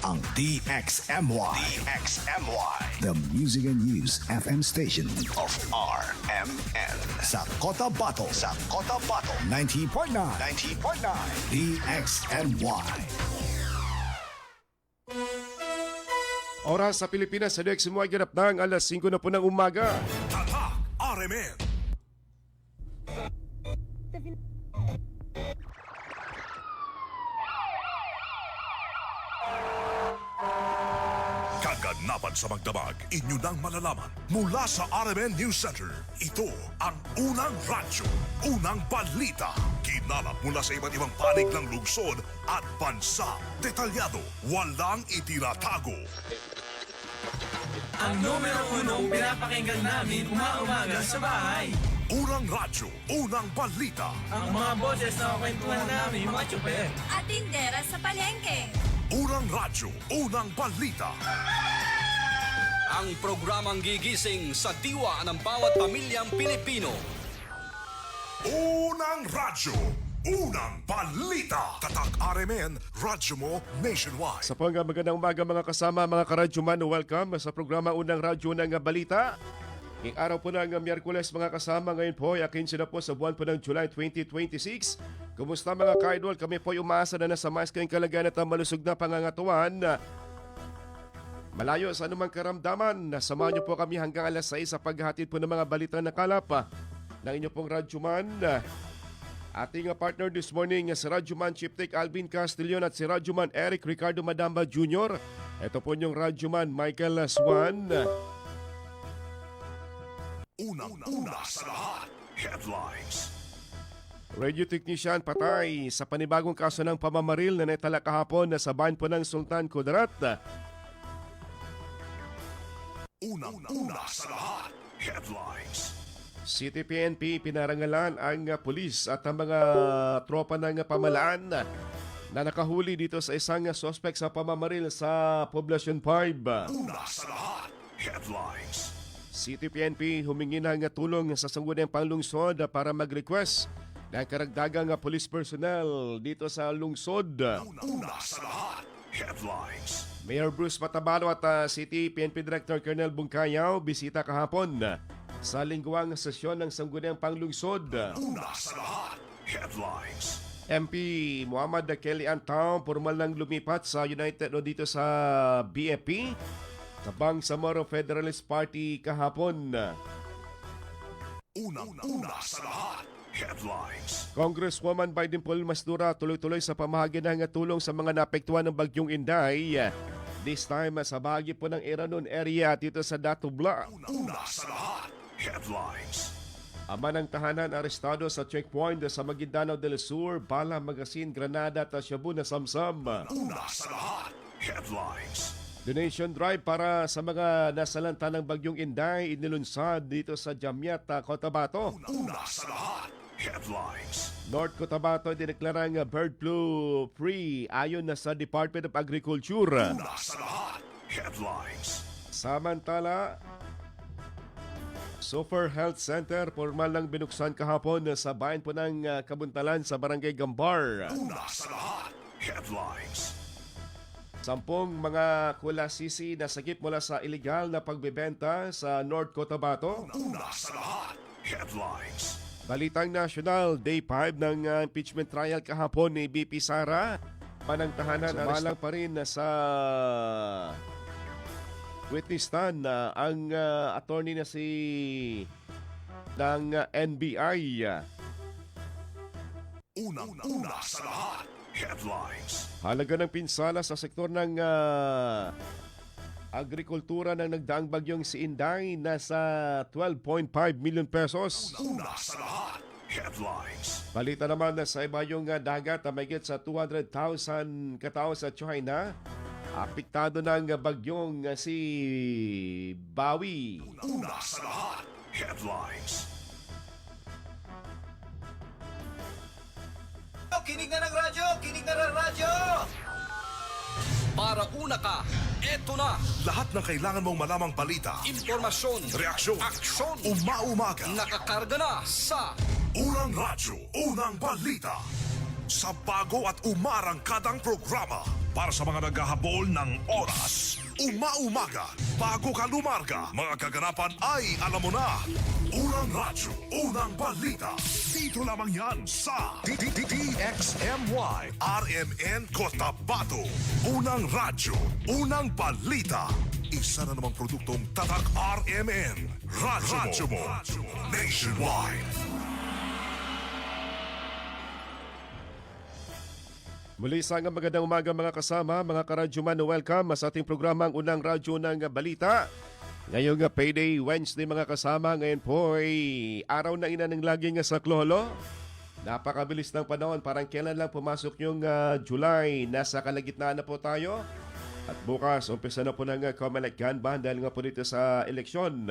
ang DXMY. DXMY. The Music and News FM station of RMN. Sa Cotabato. 90.9. DXMY. Oras sa Pilipinas sa DXMY ganap ng alas 5 na po ng umaga. Tatak RMN. Kaganapan sa magdamag, inyo nang malalaman mula sa RMN News Center. Ito ang unang radyo, unang balita. Kinalap mula sa iba't ibang panig ng lungsod at bansa. Detalyado, walang itinatago. Ang numero unong pinapakinggan namin umaumaga sa bahay. Unang radyo, unang balita. Ang mga boses na kwentuhan namin mga tsuper. At tindera sa palengke. Unang radyo, unang balita. Ang programang gigising sa diwa ng bawat pamilyang Pilipino. Unang radyo, unang balita. Tatak RMN, radyo mo nationwide. Sa pong magandang umaga mga kasama, mga karadyoman, welcome sa programa Unang Radyo ng Balita. Ngayong araw po ng Miyerkules mga kasama, ngayon po ay 15 na po sa buwan po ng July 2026. Kumusta mga ka-idol? Kami po ay umaasa na nasa mais kayong kalagayan at malusog na pangangatuan. Malayo sa anumang karamdaman, samahan niyo po kami hanggang alas 6 sa paghahatid po ng mga balitang nakalap ng inyo pong radyoman. Ating partner this morning si Radyoman Chief Tech Alvin Castillon at si Radyoman Eric Ricardo Madamba Jr. Ito po yung Radyoman Michael Swan. Unang-una sa lahat, headlines. Radio technician patay sa panibagong kaso ng pamamaril na naitala kahapon na sa bayan po ng Sultan Kudarat. Unang-una sa lahat, headlines. City PNP pinarangalan ang pulis at ang mga tropa ng pamalaan na nakahuli dito sa isang suspect sa pamamaril sa Poblacion 5. Una sa lahat, headlines. City PNP humingi ng tulong sa sangguniang panglungsod para mag-request ng karagdagang police personnel dito sa lungsod. Una sa lahat, headlines. Mayor Bruce Matabalo at City PNP Director Colonel Bungkayaw bisita kahapon sa lingguang sesyon ng sangguniang panglungsod. Una sa lahat, headlines. MP Muhammad Kelly Antao formal nang lumipat sa United o dito sa BFP sa Bangsamoro Federalist Party kahapon. Unang-una sa lahat, headlines. Congresswoman Biden Paul Masdura tuloy-tuloy sa pamahagi ng tulong sa mga naapektuhan ng bagyong Inday. This time sa bahagi po ng Iranon area dito sa Datubla. Una sa lahat, headlines. Ama ng tahanan arestado sa checkpoint sa Maguindanao del Sur, bala, magasin, granada at shabu na samsam. Una sa lahat, headlines. Donation drive para sa mga nasalanta ng bagyong Inday inilunsad dito sa Jamiat, Cotabato. Una sa lahat, headlines. North Cotabato dineklarang bird flu free ayon na sa Department of Agriculture. Una sa lahat, headlines. Samantala, Super Health Center formal lang binuksan kahapon sa bayan po ng Kabuntalan sa Barangay Gambar. Una sa lahat, headlines. 10 mga kulasisi na sagip mula sa illegal na pagbebenta sa North Cotabato. Una sa lahat, headlines. Balitang national, day 5 ng impeachment trial kahapon ni BP Sara. Panangtahanan sumalang pa rin sa witness stand ang attorney na si ng NBI. Unang-una sa lahat, headlines. Halaga ng pinsala sa sektor ng agrikultura ng nagdaang bagyong si Inday nasa 12.5 million pesos. Una sa lahat, headlines. Balita naman na sa iba yung dagat na mayigit sa 200,000 katao sa China. Apektado ng bagyong si Bawi. Una sa lahat, headlines. Kinig na ng radyo! Kinig na ng radyo! Para una ka, eto na! Lahat ng kailangan mong malamang balita, Impormasyon, reaksyon, aksyon, umaumaga. nakakarga na sa Unang radyo, unang balita. Sa bago at umarangkadang programa, para sa mga naghahabol ng oras. Umaumaga, bago ka lumarga, mga kaganapan ay alam mo na. Unang radyo, unang balita. Dito lamang yan sa DXMY RMN Cotabato. Unang radyo, unang balita. Isa na namang produktong Tatak RMN. Radyo mo. Nationwide. Muli isang magandang umaga mga kasama, mga karadyoman, welcome sa ating programang Unang Radyo ng Balita. Ngayong payday Wednesday mga kasama, ngayon po ay araw na ina ng laging saklolo. Napakabilis ng panahon, parang kailan lang pumasok yung July, nasa kalagitnaan na po tayo. At bukas, umpisa na po ng Comelec Ganban dahil nga po dito sa eleksyon.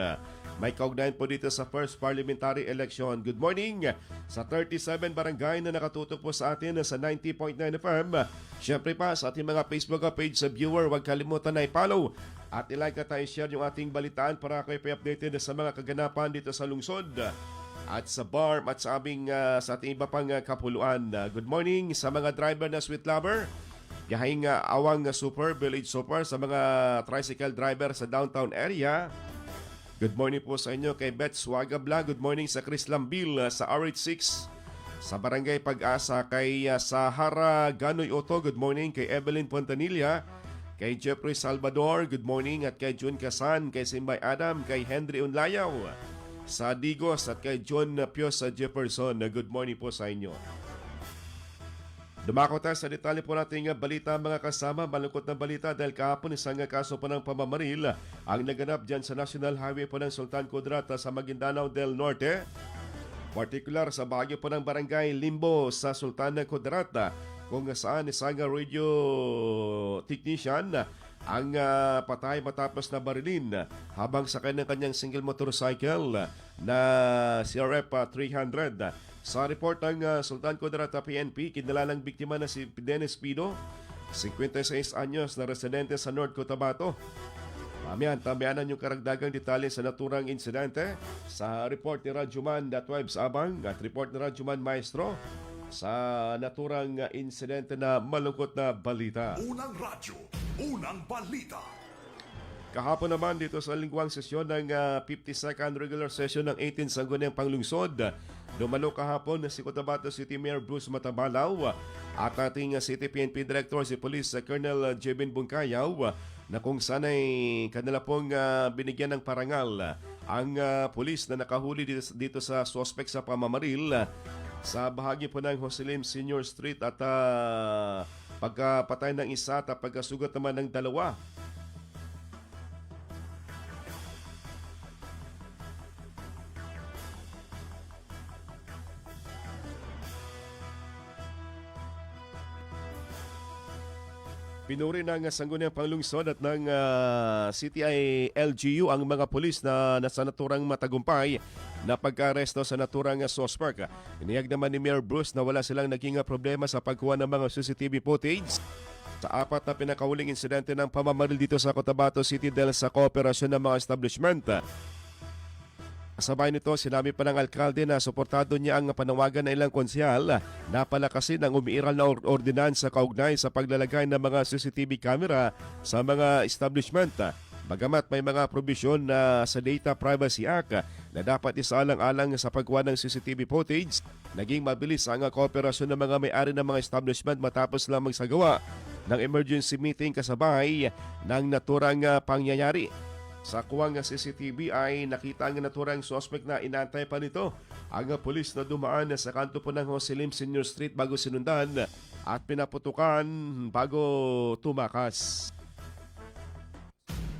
May kaugnayan po dito sa first parliamentary election. Good morning sa 37 barangay na nakatutok po sa atin sa 90.9 FM. Siyempre pa sa ating mga Facebook page sa viewer, huwag kalimutan na i-follow at i-like at i-share yung ating balitaan para kayo pa-updated sa mga kaganapan dito sa lungsod at sa BARM at sa ating iba pang kapuluan. Good morning sa mga driver na sweet lover. Gahing awang super, village super sa mga tricycle driver sa downtown area. Good morning po sa inyo kay Beth Swagabla. Good morning sa Chris Lambil sa RH6. Sa Barangay Pag-asa kay Sahara Ganoy Oto. Good morning kay Evelyn Pontanilla. Kay Jeffrey Salvador. Good morning at kay June Casan. Kay Simbay Adam. Kay Henry Unlayaw. Sa Digos at kay John Pios sa Jefferson. Good morning po sa inyo. Dumako tayo sa detalye po nating balita mga kasama. Malungkot na balita dahil kahapon isang kaso po ng pamamaril ang naganap dyan sa National Highway po ng Sultan Kudarat sa Maguindanao del Norte. Partikular sa bahagi po ng Barangay Limbo sa Sultan Kudarat kung saan isang radio technician ang patay matapos na barilin habang sakay ng kanyang single motorcycle na CRF 300. Sa report ng Sultan Kudarat PNP, kinalalang biktima na si Dennis Pido, 56 anyos na residente sa North Cotabato. Tambayanan yung karagdagang detalye sa naturang insidente sa report ni Radyoman Datwebs Abang at report ni Radyoman Maestro sa naturang insidente na malungkot na balita. Unang radyo, unang balita. Kahapon naman dito sa lingwang sesyon ng 52nd regular session ng 18th Sangguniang Panglungsod, dumalo kahapon si Cotabato City Mayor Bruce Matabalaw at ating City PNP Director si Police Colonel Jebin Bungkayaw na kung saan ay kanila pong binigyan ng parangal ang pulis na nakahuli dito sa suspect sa pamamaril sa bahagi po ng Joselim Senior Street at pagkapatay ng isa at pagkasugat naman ng dalawa. Pinuri ng Sangguniang Panglungsod at ng CTI LGU ang mga pulis na nasa naturang matagumpay na pagka-aresto sa naturang suspect. Iniyag naman ni Mayor Bruce na wala silang naging problema sa pagkuha ng mga CCTV footage sa apat na pinakahuling insidente ng pamamaril dito sa Cotabato City dahil sa kooperasyon ng mga establishment. Kasabay nito, sinabi pa ng alkalde na suportado niya ang panawagan ng ilang konsyal na palakasin ang umiiral na ordinansa kaugnay sa paglalagay ng mga CCTV camera sa mga establishment. Bagamat may mga probisyon na sa Data Privacy Act na dapat isaalang-alang sa pagkuha ng CCTV footage, naging mabilis ang kooperasyon ng mga may-ari ng mga establishment matapos lang magsagawa ng emergency meeting kasabay ng naturang pangyayari. Sa kuwang CCTV ay nakita ang naturang suspect na inantay pa nito ang pulis na dumaan sa kanto po ng Joselim Senior Street bago sinundan at pinaputukan bago tumakas.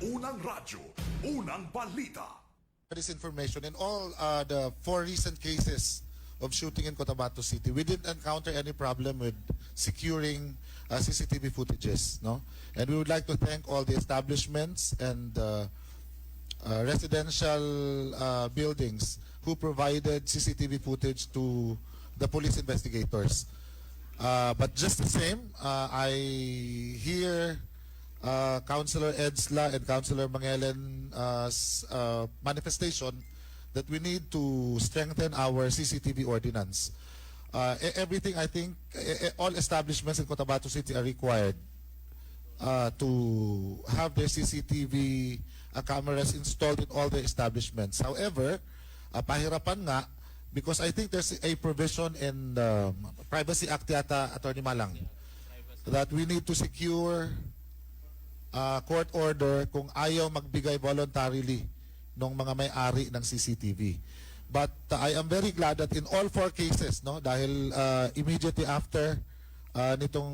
Unang radyo, unang balita. This information in all the 4 recent cases of shooting in Cotabato City, we didn't encounter any problem with securing CCTV footages, no? And we would like to thank all the establishments and residential buildings who provided CCTV footage to the police investigators. But just the same, I hear Councilor Edsla and Councilor Mangelen's manifestation that we need to strengthen our CCTV ordinance. Everything, I think, all establishments in Cotabato City are required to have their CCTV cameras installed in all their establishments. However, pahirapan nga because I think there's a provision in the Privacy Act yata, Attorney Malang, that we need to secure court order kung ayaw magbigay voluntarily ng mga may-ari ng CCTV. But I am very glad that in all 4 cases, no, dahil immediately after nitong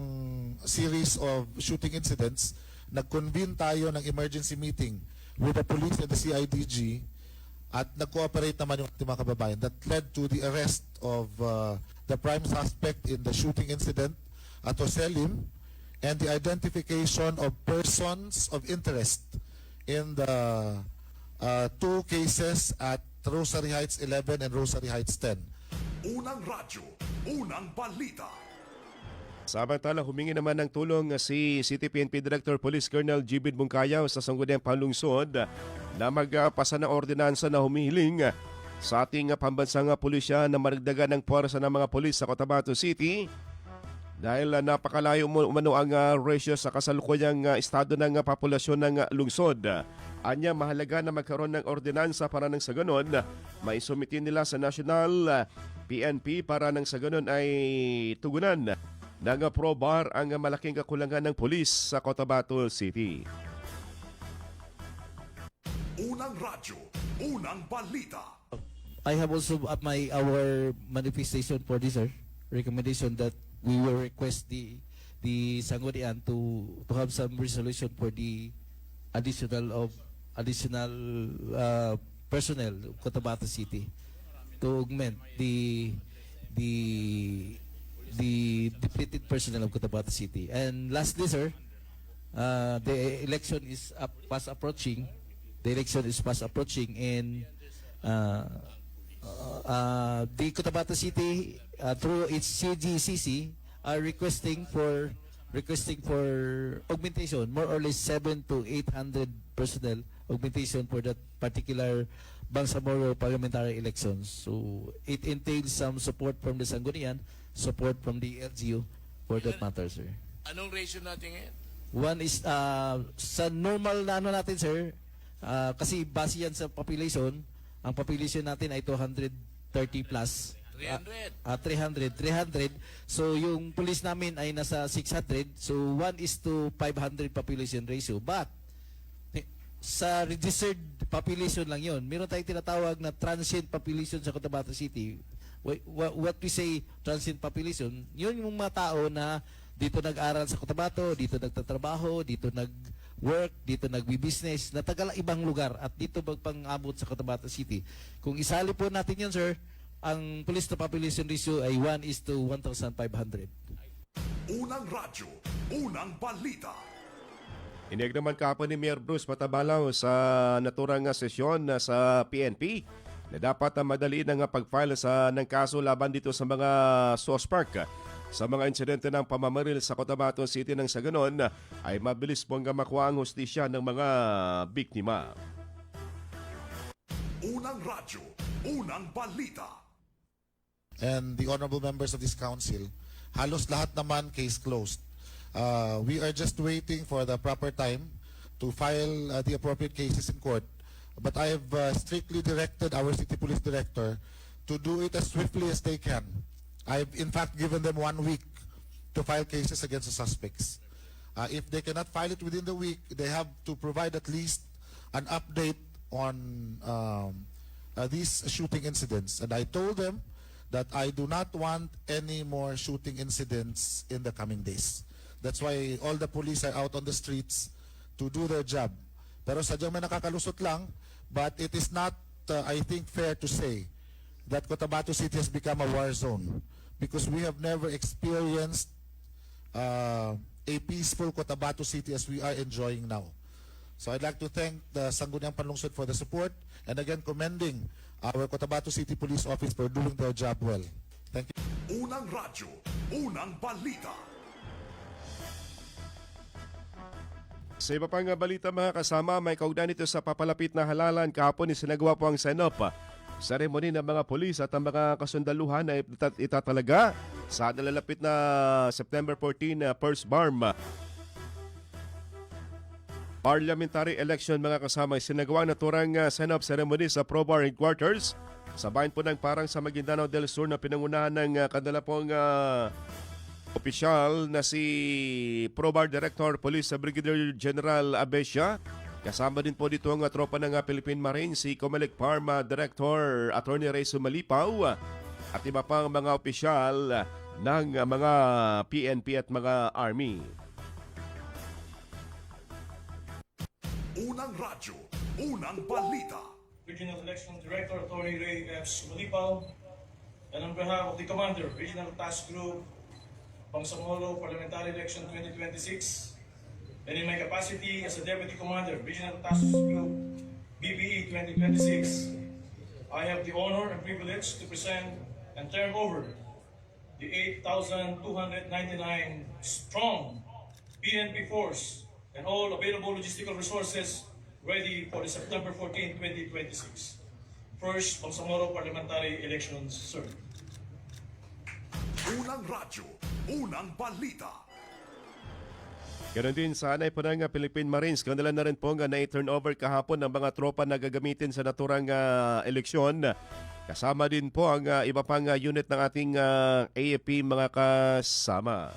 series of shooting incidents, nag-convene tayo ng emergency meeting with the police and the CIDG at nag-cooperate naman yung ating mga kababayan. That led to the arrest of the prime suspect in the shooting incident at Joselim and the identification of persons of interest in the 2 cases at Rosary Heights 11 and Rosary Heights 10. Unang radyo, unang balita. Samantala, humingi naman ng tulong si City PNP Director Police Colonel Jibid Bungkayaw sa Sangguniang Panlungsod na magpasa ng ordinansa na humihiling sa ating pambansang pulisya na maragdagan ng puwersa ng mga pulis sa Cotabato City dahil napakalayo umano ang ratio sa kasalukuyang estado ng populasyon ng lungsod. Anya, mahalaga na magkaroon ng ordinansa para nang sa ganon maisumitin nila sa National PNP para nang sa ganon ay tugunan ng probar ang malaking kakulangan ng pulis sa Cotabato City. Unang radyo, unang balita. I have also our manifestation for this, sir. Recommendation that we will request the Sangguniang to have some resolution for the additional personnel of Cotabato City to augment the depleted personnel of Cotabato City. And lastly, sir, the election is fast approaching. The election is fast approaching, and the Cotabato City through its CGCC are requesting for augmentation, more or less 700 to 800 personnel augmentation for that particular Bangsamoro parliamentary elections. So it entails some support from the Sangguniang, support from the LGU for that matter, sir. Anong ratio natin ngayon? One is sa normal na ano natin, sir, kasi base yan sa population, ang population natin ay 230 plus. 300. So yung police namin ay nasa 600. So 1:500 population ratio. But sa registered population lang yon. Meron tayong tinatawag na transient population sa Cotabato City. What we say transient population, yun yung mga tao na dito nag-aral sa Cotabato, dito nagtatrabaho, dito nag-work, dito nagbi-business, na taga ibang lugar at dito magpang-abot sa Cotabato City. Kung isali po natin yun, sir, ang police to population ratio ay 1:1,500. Unang radyo, unang balita. Iniyag naman kahapon ni Mayor Bruce Matabalaw sa naturang sesyon sa PNP na dapat madaliin ang pag-file ng kaso laban dito sa mga suspect sa mga insidente ng pamamaril sa Cotabato City nang sa ganon ay mabilis pong makuha ang hustisya ng mga biktima. Unang radyo, unang balita. And the honorable members of this council, halos lahat naman case closed. We are just waiting for the proper time to file the appropriate cases in court. But I have strictly directed our city police director to do it as swiftly as they can. I've in fact given them 1 week to file cases against the suspects. If they cannot file it within the week, they have to provide at least an update on these shooting incidents. And I told them that I do not want any more shooting incidents in the coming days. That's why all the police are out on the streets to do their job. Pero sadyang may nakakalusot lang, but it is not, I think, fair to say that Cotabato City has become a war zone because we have never experienced a peaceful Cotabato City as we are enjoying now. So I'd like to thank the Sangguniang Panlungsod for the support and again commending our Cotabato City Police Office for doing their job well. Thank you. Unang radyo, unang balita. Sa iba pang balita mga kasama, may kaugnay nito sa papalapit na halalan kahapon ni sinagawa po ang Senop. Seremony ng mga pulis at ang mga kasundaluhan ay itatalaga sa nalalapit na September 14 First Barm. parliamentary election mga kasama sinagawa na turang sign-up ceremony sa Probar Headquarters sa bayan po ng Parang sa Maguindanao del Sur na pinangunahan ng kanila pong opisyal na si Probar Director Police Brigadier General Abesia. Kasama din po dito ang tropa ng Philippine Marines, si Comelec Pharma Director Attorney Ray Sumalipaw at iba pang mga opisyal ng mga PNP at mga Army. Unang radyo, unang balita. Regional Election Director Attorney Ray F. Sumalipaw, and on behalf of the Commander, Regional Task Group, Bangsamoro Parliamentary Election 2026, and in my capacity as a Deputy Commander, Regional Task Group, BBE 2026, I have the honor and privilege to present and turn over the 8,299 strong PNP force and all available logistical resources ready for the September 14, 2026. First, Bangsamoro Parliamentary Elections, sir. Unang radyo, unang balita. Ganon din sa anay po ng Philippine Marines, kanila na rin po nga na-turnover kahapon ng mga tropa na gagamitin sa naturang eleksyon. Kasama din po ang iba pang unit ng ating AFP mga kasama.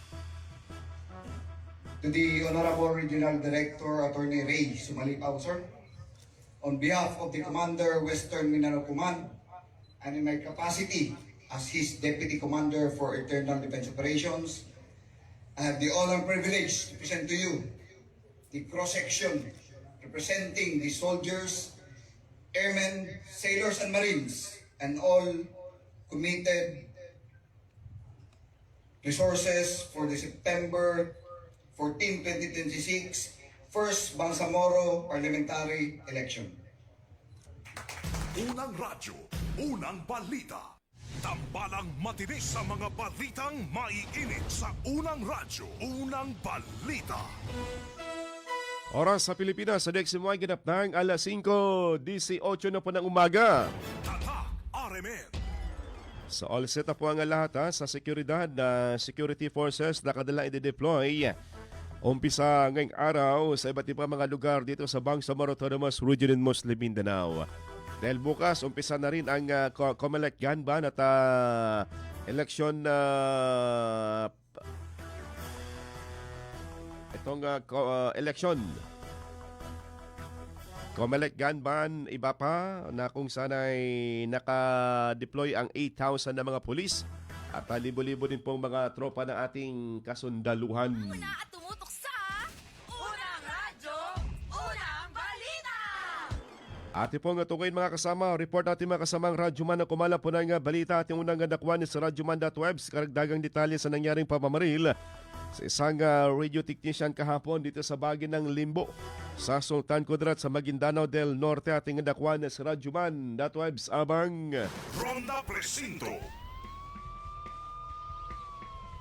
To the Honorable Regional Director, Attorney Ray Sumalipaw, sir. On behalf of the Commander, Western Mindanao Command, and in my capacity as his Deputy Commander for Internal Defense Operations, I have the honor and privilege to present to you the cross-section representing the soldiers, airmen, sailors, and marines, and all committed resources for the September 14, 2026 First Bangsamoro Parliamentary Election. Unang radyo, unang balita. Tambalang matinis sa mga balitang maiinit sa unang radyo, unang balita. Oras sa Pilipinas, sa next mo ay ganap ng alas 5:18 na po ng umaga. Tatak RMN. So all set na po ang lahat sa seguridad na security forces na kadalang i-deploy. Umpisa ngayong araw sa iba't ibang mga lugar dito sa Bangsamoro Autonomous Region in Muslim Mindanao. Dahil bukas, umpisa na rin ang Comelec Ganban at election election. Comelec Ganban, iba pa na kung saan ay naka-deploy ang 8,000 na mga pulis at libo-libo din pong mga tropa ng ating kasundaluhan. Una at tumutok sa Unang Radyo, Unang Balita! Ati pong tukoyin mga kasama, report natin mga kasamang Radyoman na kumala po ng balita at yung unang gandakwan sa Radyoman.webs, karagdagang detalye sa nangyaring pamamaril sa isang radio technician kahapon dito sa bagay ng Limbo sa Sultan Kudarat sa Maguindanao del Norte. Ating gandakwan sa Radyoman.webs abang Ronda Presinto.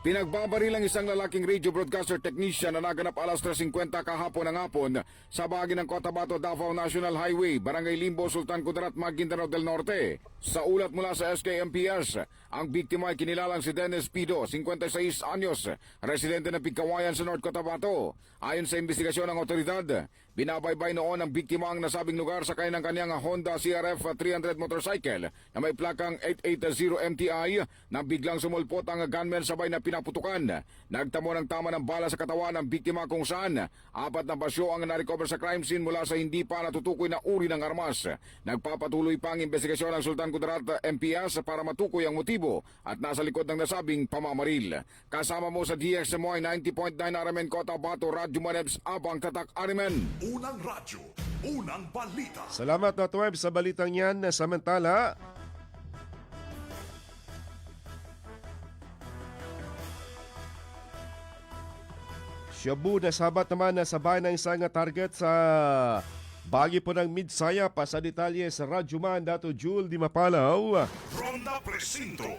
Pinagbabaril ang isang lalaking radio broadcaster technician na naganap alas 3:50 kahapon ng hapon sa bahagi ng Cotabato Davao National Highway, Barangay Limbo, Sultan Kudarat, Maguindanao del Norte. Sa ulat mula sa SKMPS, ang biktima ay kinilalang si Dennis Pido, 56 anyos, residente ng Pigkawayan sa North Cotabato. Ayon sa investigasyon ng otoridad, binabaybay noon ang biktima ang nasabing lugar sa kanyang Honda CRF 300 motorcycle na may plakang 880 MTI na biglang sumulpot ang gunman sabay na pinaputukan. Nagtamo ng tama ng bala sa katawan ng biktima kung saan 4 na basyo ang narecover sa crime scene mula sa hindi pa natutukoy na uri ng armas. Nagpapatuloy pa ang investigasyon ng Sultan Kudarat MPS para matukoy ang motibo at nasa likod ng nasabing pamamaril. Kasama mo sa DXMY 90.9 RMN Cotabato, Radyo Manebs, abang tatak RMN. Unang radyo, unang balita. Salamat na Web sa balitang yan. Samantala, Shabu na sabat naman na sabay ng isang target sa bagi po ng Midsaya pa sa detalye sa Radyoman Dato Jul Di Mapalaw. Ronda Presinto.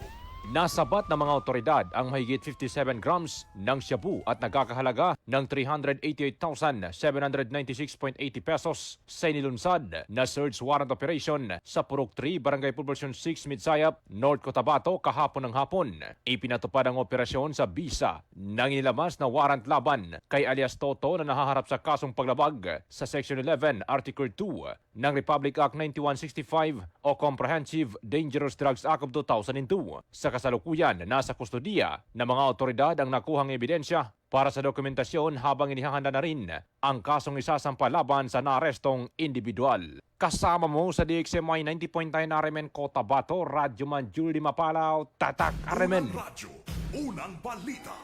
Nasabat ng mga otoridad ang mahigit 57 grams ng shabu at nagkakahalaga ng 388,796.80 pesos sa inilunsad na search warrant operation sa Purok 3, Barangay Poblacion 6, Midsayap, North Cotabato kahapon ng hapon. Ipinatupad ang operasyon sa bisa ng inilamas na warrant laban kay alias Toto na nahaharap sa kasong paglabag sa Section 11, Article 2 ng Republic Act 9165 o Comprehensive Dangerous Drugs Act of 2002. Sa kasalukuyan, nasa kustodiya ng mga otoridad ang nakuhang ebidensya para sa dokumentasyon habang inihahanda na rin ang kasong isasampa laban sa naarestong individual. Kasama mo sa DXMY 90.9 RMN Cotabato, Radyoman Julie Mapalaw, Tatak RMN. Unang radyo, unang balita.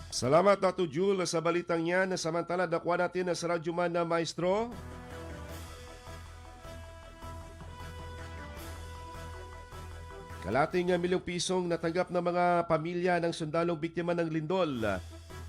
Salamat Dr. Jul sa balitang yan. Samantala, dakwa natin sa Radyoman na Maestro. Kalating milyong pisong natanggap ng mga pamilya ng sundalong biktima ng lindol.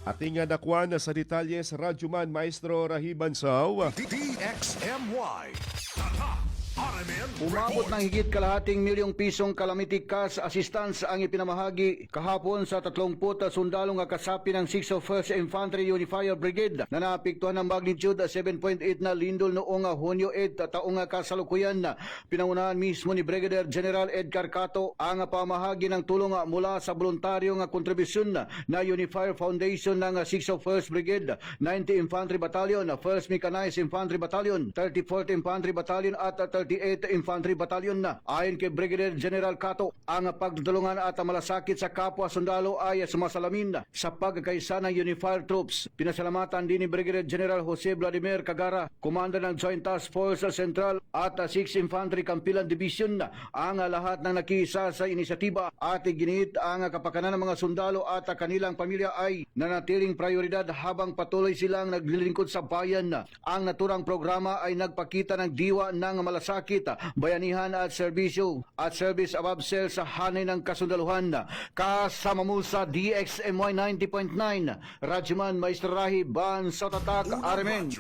Ating dakwan sa detalye sa Radyoman Maestro Rahiban Saw. DXMY. Tatak RMN Umabot Report. ng higit kalahating milyong pisong calamity cash assistance ang ipinamahagi kahapon sa 30 sundalong kasapi ng 601st Infantry Unifier Brigade na naapektuhan ng magnitude 7.8 na lindol noong Hunyo 8 taong kasalukuyan. Pinangunahan mismo ni Brigadier General Edgar Cato ang pamahagi ng tulong mula sa voluntaryong kontribusyon na Unifier Foundation ng 601st Brigade, 90 Infantry Battalion, 1st Mechanized Infantry Battalion, 34th Infantry Battalion at 38th Infantry Battalion na. Ayon kay Brigadier General Cato, ang pagtutulungan at malasakit sa kapwa sundalo ay sumasalamin sa pagkakaisa ng Unified Troops. Pinasalamatan din ni Brigadier General Jose Vladimir Cagara, Commander ng Joint Task Force Central at 6th Infantry Campilan Division ang lahat ng nakiisa sa inisyatiba at ginit ang kapakanan ng mga sundalo at kanilang pamilya ay nanatiling prioridad habang patuloy silang naglilingkod sa bayan. Ang naturang programa ay nagpakita ng diwa ng malasakit, bayanihan at serbisyo at service above sale sa hanay ng kasundaluhan. Kasama mo sa DXMY 90.9 Radyoman Maestro Rahiban sa Tatak RMN.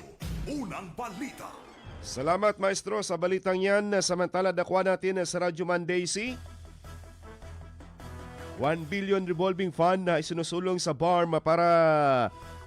Unang balita. Salamat Maestro sa balitang yan. Samantala, dakwa natin sa Radyoman Daisy. 1 billion revolving fund na isinusulong sa BARM para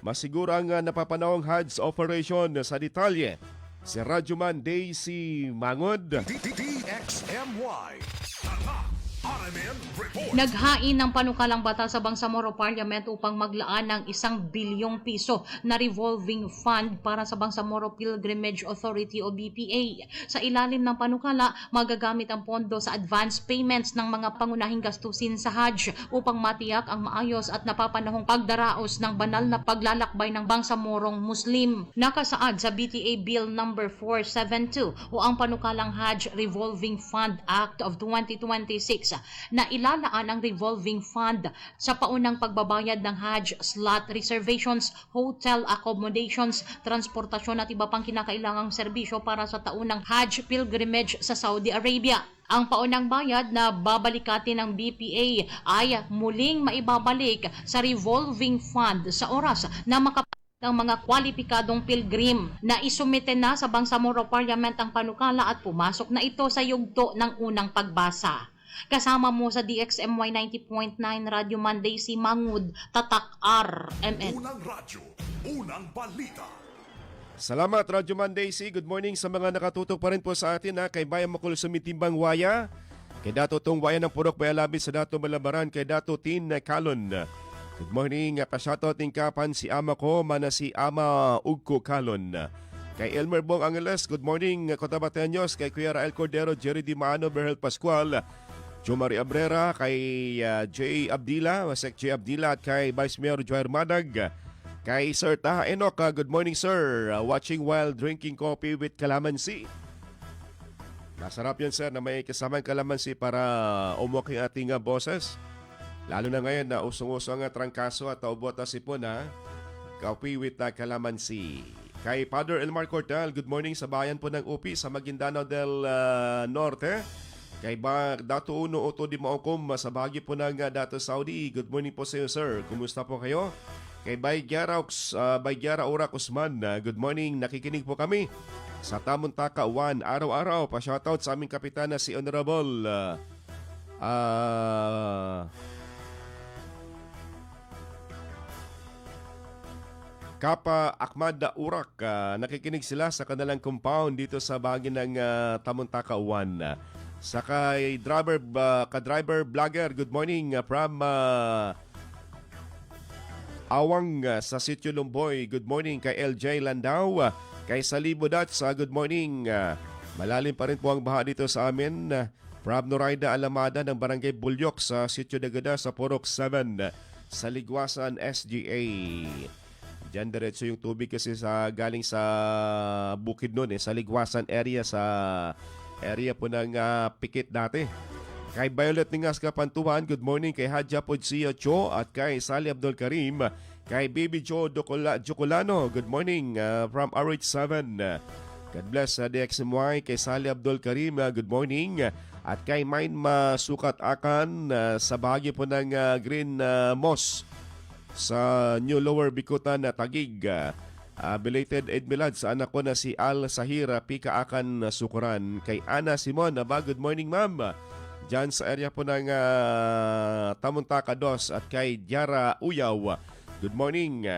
masiguro ang napapanahong HADS operation. Sa detalye, si Radyoman Daisy Mangod. DXMY. Tatak RMN Report. Naghain ng panukalang batas sa Bangsamoro Parliament upang maglaan ng 1 bilyong piso na revolving fund para sa Bangsamoro Pilgrimage Authority o BPA. Sa ilalim ng panukala, magagamit ang pondo sa advance payments ng mga pangunahing gastusin sa Hajj upang matiyak ang maayos at napapanahong pagdaraos ng banal na paglalakbay ng Bangsamorong Muslim. Nakasaad sa BTA Bill No. 472 o ang panukalang Hajj Revolving Fund Act of 2026 na ilalaan ang revolving fund sa paunang pagbabayad ng Hajj slot reservations, hotel accommodations, transportasyon at iba pang kinakailangang serbisyo para sa taunang Hajj pilgrimage sa Saudi Arabia. Ang paunang bayad na babalikatin ng BPA ay muling maibabalik sa revolving fund sa oras na ang mga kwalipikadong pilgrim na isumite na sa Bangsamoro Parliament ang panukala at pumasok na ito sa yugto ng unang pagbasa. Kasama mo sa DXMY 90.9 Radyoman Daisy Mangud, Tatak RMN. Unang radyo, unang balita. Salamat Radyoman Daisy. Good morning sa mga nakatutok pa rin po sa atin kay Bayan Makul Sumitimbang Waya, kay Dato Tong Waya ng Purok Bayalabit sa Dato Malabaran, kay Dato Tin Kalon. Good morning, pa-shoutout ng kapan si ama ko, mana si Ama Ugko Kalon. Kay Elmer Bong Angeles, good morning Cotabateños, kay Kuya Rael Cordero, Jerry Di Maano, Berhel Pascual, Jomari Abrera, kay J. Abdila, Masek J. Abdila at kay Vice Mayor Joer Madag. Kay Sir Taha Enoch, good morning sir. Watching while drinking coffee with calamansi. Masarap yan sir na may kasamang calamansi para umok yung ating boses. Lalo na ngayon na usong-uso ang trangkaso at taubot at sipon coffee with calamansi. Kay Father Elmar Cortal, good morning sa bayan po ng UPI sa Maguindanao del Norte. Kay Dato Uno Oto Di Maokom sa bahagi po ng Dato Saudi. Good morning po sa iyo sir. Kumusta po kayo? Kay Baygyara Urak Usman, good morning. Nakikinig po kami sa Tamuntaka 1 araw-araw. Pa-shoutout sa aming kapitan na si Honorable Kapa Ahmad Urak, nakikinig sila sa kanilang compound dito sa bahagi ng Tamuntaka 1. Sa ka-driver vlogger, good morning from Awang sa Sitio Lumboy. Good morning kay LJ Landau. Kay Salibo Dats, good morning. Malalim pa rin po ang baha dito sa amin. From Noraida Alamada ng Barangay Bulyok sa Sitio Dagada sa Purok 7 sa Ligwasan SGA. Diyan diretso yung tubig kasi galing sa bukid nun sa Ligwasan area, sa area po ng Pikit dati. Kay Violet Ningas Kapantuan, good morning kay Hadja Podsia Cho at kay Sally Abdul Karim. Kay Baby Joe Jocolano, good morning from RH7. God bless DXMY. Kay Sally Abdul Karim, good morning. At kay Mine Masukat Akan sa bahagi po ng Green Moss sa New Lower Bikutan na Tagig. Belated Eid Milad sa anak ko na si Al Sahira Pika Akan Sukuran. Kay Ana Simon, good morning ma'am. Diyan sa area po ng Tamuntaka 2 at kay Diara Uyaw. Good morning.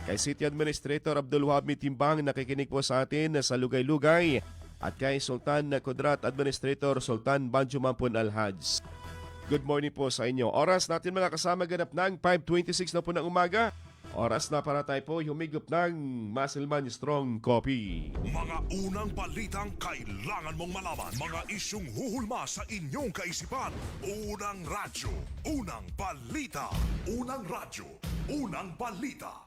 Kay City Administrator Abdul Wahab Mitimbang, nakikinig po sa atin sa Lugay-Lugay. At kay Sultan Kudrat Administrator Sultan Banjo Mampun Al-Hajj. Good morning po sa inyo. Oras natin mga kasama, ganap ng 5:26 na po ng umaga. Oras na para tayo po humigop ng Muscleman Strong Coffee. Mga unang balitang kailangan mong malaman. Mga isyung huhulma sa inyong kaisipan. Unang radyo, unang balita. Unang radyo, unang balita.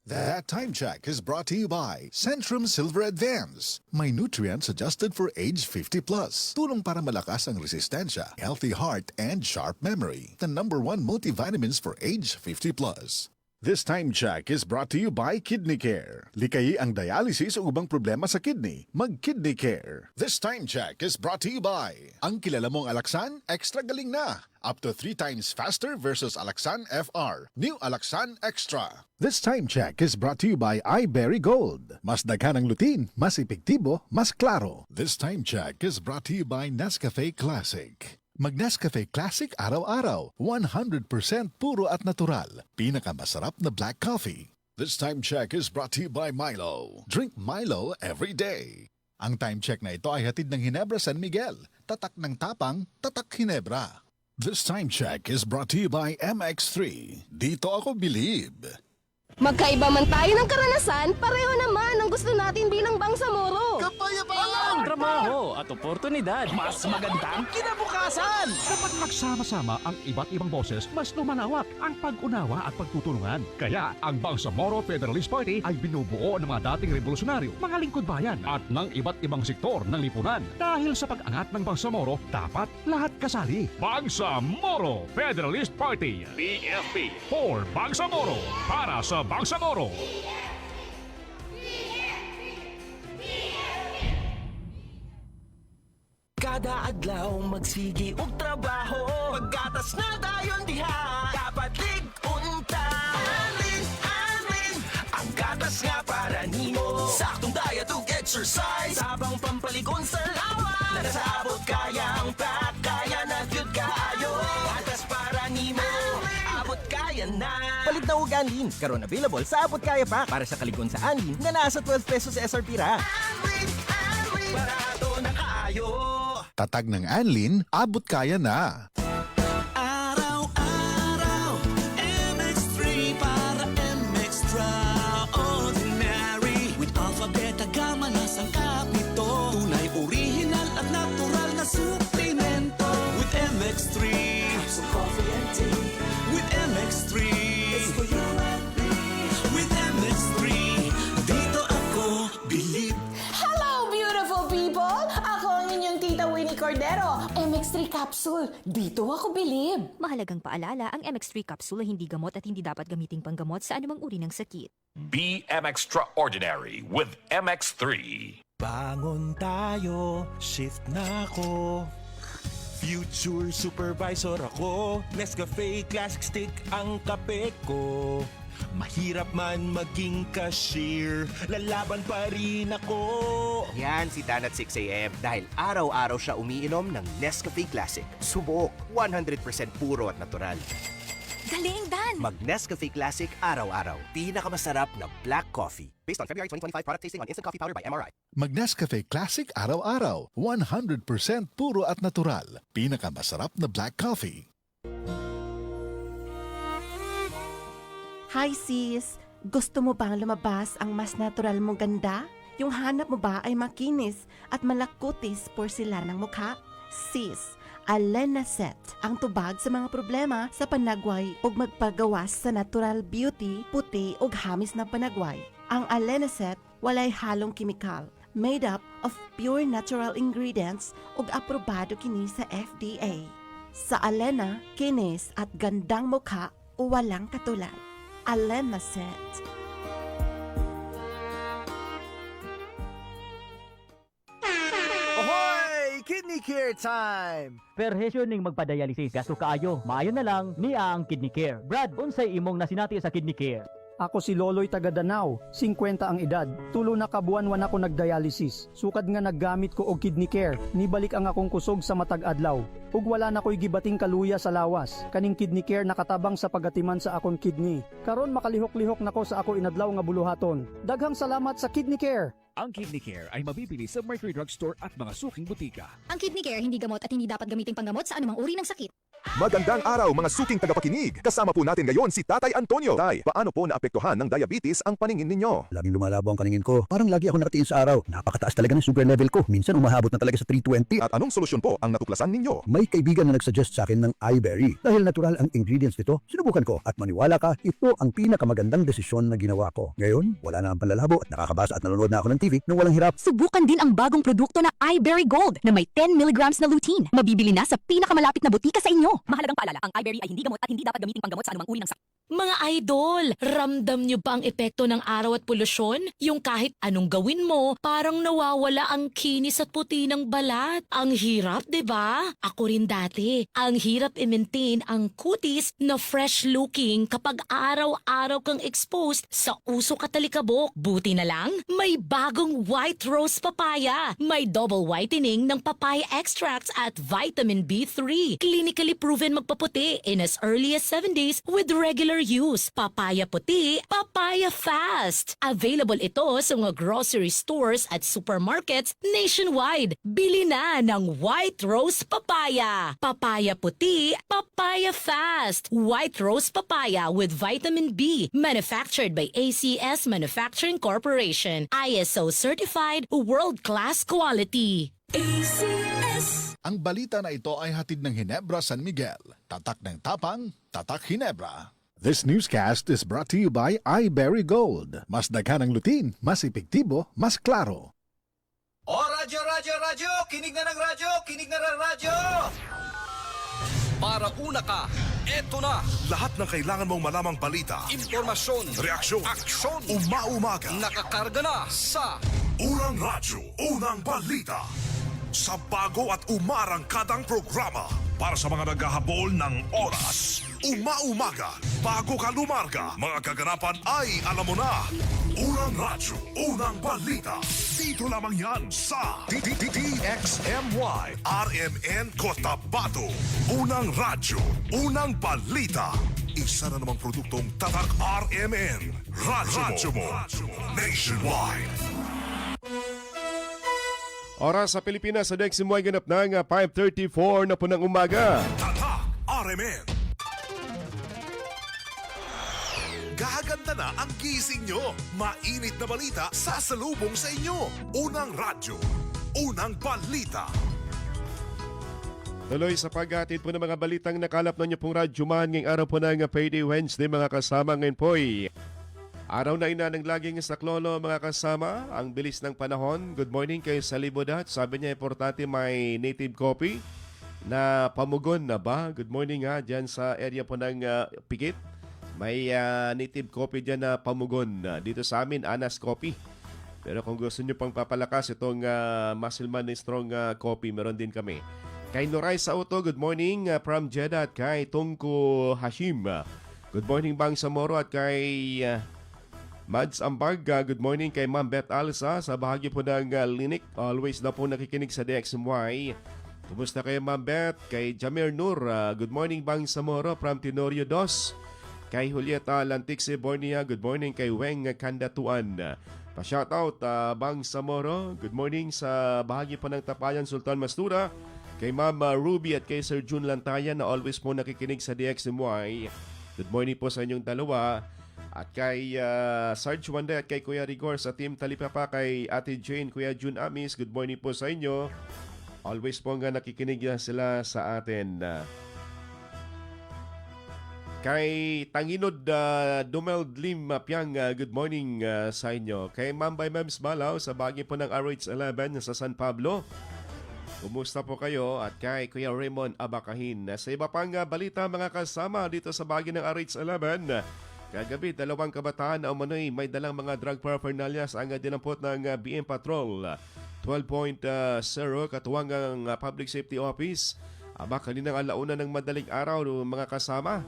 That time check is brought to you by Centrum Silver Advance. May nutrients adjusted for age 50 plus. Tulong para malakas ang resistensya, healthy heart, and sharp memory. The #1 multivitamins for age 50 plus. This time check is brought to you by Kidney Care. Likayi ang dialysis o ubang problema sa kidney. Mag-Kidney Care. This time check is brought to you by ang kilala mong Alaxan, extra galing na. Up to 3 times faster versus Alaxan FR. New Alaxan Extra. This time check is brought to you by iBerry Gold. Mas daghan ang lutin, mas epektibo, mas klaro. This time check is brought to you by Nescafe Classic. Mag-Nescafe Classic araw-araw. 100% puro at natural. Pinakamasarap na black coffee. This time check is brought to you by Milo. Drink Milo every day. Ang time check na ito ay hatid ng Ginebra San Miguel. Tatak ng tapang, tatak Ginebra. This time check is brought to you by MX3. Dito ako believe. Magkaiba man tayo ng karanasan, pareho naman ang gusto natin bilang Bangsamoro. Kapayapaan! Trabaho at oportunidad. Mas magandang kinabukasan! Kapag magsama-sama ang iba't ibang boses, mas lumalawak ang pag-unawa at pagtutulungan. Kaya ang Bangsamoro Federalist Party ay binubuo ng mga dating revolusyonaryo, mga lingkod bayan at ng iba't ibang sektor ng lipunan. Dahil sa pag-angat ng Bangsamoro, dapat lahat kasali. Bangsamoro Federalist Party. BFP for Bangsamoro. Para sa Bangsamoro. Kada adlaw magsigi og trabaho, paggatas na dayon diha, dapat lig-unta. Alin, ang gatas nga para nimo. Saktong diet ug exercise, sabang pampalikon sa lawas. Nasabot kayang pack, kaya na gyud kaayo. Gatas para nimo, abot kaya na. Palit na og Anlin, karon available sa Abot Kaya Pack para sa kaligon sa Anlin na nasa 12 pesos SRP ra. Barato na kaayo. Tatag ng Anlin, abot kaya na. Araw-araw, MX3 para MX-Traordinary. With alpha, beta, gamma, nasang kapito. Tunay, original at natural na suplemento. With MX3, so coffee and tea. With MX3, it's for you and me. With MX3, dito ako believe. Hello, beautiful people! Ako ang inyong tita Winnie Cordero. MX3 Capsule. Dito ako believe. Mahalagang paalala, ang MX3 capsule ay hindi gamot at hindi dapat gamiting panggamot sa anumang uri ng sakit. Be extraordinary with MX3. Bangon tayo, shift na ako. Future supervisor ako, Nescafe Classic Stick ang kape ko. Mahirap man maging cashier, lalaban pa rin ako. Yan si Dan at 6 a.m. dahil araw-araw siya umiinom ng Nescafe Classic. Subok, 100% puro at natural. Galing, Dan! Mag Nescafe Classic araw-araw. Pinakamasarap na black coffee. Based on February 2025 product tasting on Instant Coffee Powder by MRI. Mag-Nescafe Classic araw-araw. 100% puro at natural. Pinakamasarap na black coffee. Hi sis! Gusto mo bang lumabas ang mas natural mong ganda? Yung hanap mo ba ay makinis at malakutis porsilanang mukha? Sis, Alena Set ang tubag sa mga problema sa panagway ug magpagawas sa natural beauty, puti ug hamis na panagway. Ang Alena Set walay halong kimikal, made up of pure natural ingredients ug aprobado kini sa FDA. Sa Alena, kinis at gandang mukha o walang katulad. Alena Set. Ahoy! Kidney Care time! Perhesyo ning magpa-dialysis gasto kaayo. Maayo na lang niya ang Kidney Care. Brad, unsay imong nasinati sa Kidney Care? Ako si Loloy taga Danau, 50 ang edad. Tulo na kabuan-wan ako nagdialysis. Sukad nga naggamit ko og Kidney Care. Nibalik ang akong kusog sa matag adlaw. Ug wala na ko'y gibating kaluya sa lawas. Kaning Kidney Care nakatabang sa pagatiman sa akong kidney. Karon makalihok-lihok nako sa ako inadlaw nga buluhaton. Daghang salamat sa Kidney Care. Ang Kidney Care ay mabibili sa Mercury Drugstore at mga suking butika. Ang Kidney Care hindi gamot at hindi dapat gamitin panggamot sa anumang uri ng sakit. Magandang araw mga suking tagapakinig. Kasama po natin ngayon si Tatay Antonio. Tay, paano po naapektuhan ng diabetes ang paningin ninyo? Laging lumalabo ang paningin ko. Parang lagi ako nakatiin sa araw. Napakataas talaga ng sugar level ko. Minsan umahabot na talaga sa 320. At anong solusyon po ang natuklasan ninyo? May kaibigan na nagsuggest sa akin ng iBerry. Dahil natural ang ingredients nito, sinubukan ko. At maniwala ka, ito ang pinakamagandang desisyon na ginawa ko. Ngayon, wala na ang panlalabo at nakakabasa at nanonood na ako ng TV nang walang hirap. Subukan din ang bagong produkto na iBerry Gold na may 10 mg na lutein. Mabibili na sa pinakamalapit na butika sa inyo. Mahalagang paalala, ang iBerry ay hindi gamot at hindi dapat gamitin panggamot sa anumang uri ng sakit. Mga idol, ramdam nyo ba ang epekto ng araw at polusyon? Yung kahit anong gawin mo, parang nawawala ang kinis at puti ng balat. Ang hirap, 'di ba? Ako rin dati. Ang hirap i-maintain ang kutis na fresh looking kapag araw-araw kang exposed sa usok at talikabok. Buti na lang, may bagong White Rose Papaya. May double whitening ng papaya extracts at vitamin B3. Clinically proven magpaputi in as early as 7 days with regular use. Papaya puti, papaya fast. Available ito sa mga grocery stores at supermarkets nationwide. Bili na ng White Rose Papaya. Papaya puti, papaya fast. White Rose Papaya with vitamin B. Manufactured by ACS Manufacturing Corporation. ISO certified, world-class quality. ACS. Ang balita na ito ay hatid ng Ginebra San Miguel. Tatak ng tapang, tatak Ginebra. This newscast is brought to you by iBerry Gold. Mas daghan ang lutin, mas epektibo, mas klaro. O radyo, radyo, radyo! Kinig na ng radyo! Kinig na ng radyo! Para una ka, eto na! Lahat ng kailangan mong malamang balita, Impormasyon, reaksyon, aksyon, umaumaga, nakakarga na sa Unang Radyo, Unang Balita. Sa bago at umarangkadang programa para sa mga naghahabol ng oras. Umaumaga, bago ka lumarga, mga kaganapan ay alam mo na. Unang Radyo, Unang Balita. Dito lamang yan sa DXMY RMN Cotabato. Unang Radyo, Unang Balita. Isa na namang produktong Tatak RMN. Radyo mo. Nationwide. Oras sa Pilipinas sa next mo ay ganap ng 5:34 na po ng umaga. Tatak RMN. Gaganda na ang gising nyo. Mainit na balita sasalubong sa inyo. Unang Radyo, Unang Balita. Tuloy sa paghatid po ng mga balitang nakalap na niyo pong Radyo Man ngayong araw po ng Payday Wednesday mga kasama ngayon po ay araw na ina ng laging saklolo mga kasama. Ang bilis ng panahon. Good morning kayo sa Libodat. Sabi niya importante may native coffee na pamugon na ba? Good morning ha dyan sa area po ng Pikit. May native coffee dyan na pamugon. Dito sa amin, Anas Coffee. Pero kung gusto nyo pang papalakas itong Muscleman Strong Coffee, meron din kami. Kay Noray Sauto, good morning from Jeddah at kay Tungko Hashim. Good morning Bangsamoro at kay Mads Ambarga. Good morning kay Ma'am Beth Alsa sa bahagi po ng Linik. Always na po nakikinig sa DXMY. Kumusta kayo Ma'am Beth? Kay Jamir Nur, good morning Bangsamoro from Tenorio 2. Kay Julieta Lantixe Bornia, good morning kay Weng Kandatuan. Pa-shoutout Bangsamoro, good morning sa bahagi po ng Tapayan Sultan Mastura. Kay Ma'am Ruby at kay Sir June Lantayan na always po nakikinig sa DXMY. Good morning po sa inyong dalawa. At kay Sarge Wanda at kay Kuya Rigor sa Team Talipapa, kay Ate Jane, Kuya June Amis, good morning po sa inyo. Always po nga nakikinig sila sa atin. Kay Tanginod Dumel Dlim Piang, good morning sa inyo. Kay Ma'am by Mems Malaw sa bahagi po ng RH11 sa San Pablo. Kumusta po kayo? At kay Kuya Raymond Abakahin. Sa iba pang balita mga kasama dito sa bahagi ng RH11, kagabi 2 kabataan na umano'y may dalang mga drug paraphernalia ang dinampot ng BM Patrol 12.0 katuwang ang Public Safety Office. Aba, kaninang alauna ng madaling araw mga kasama.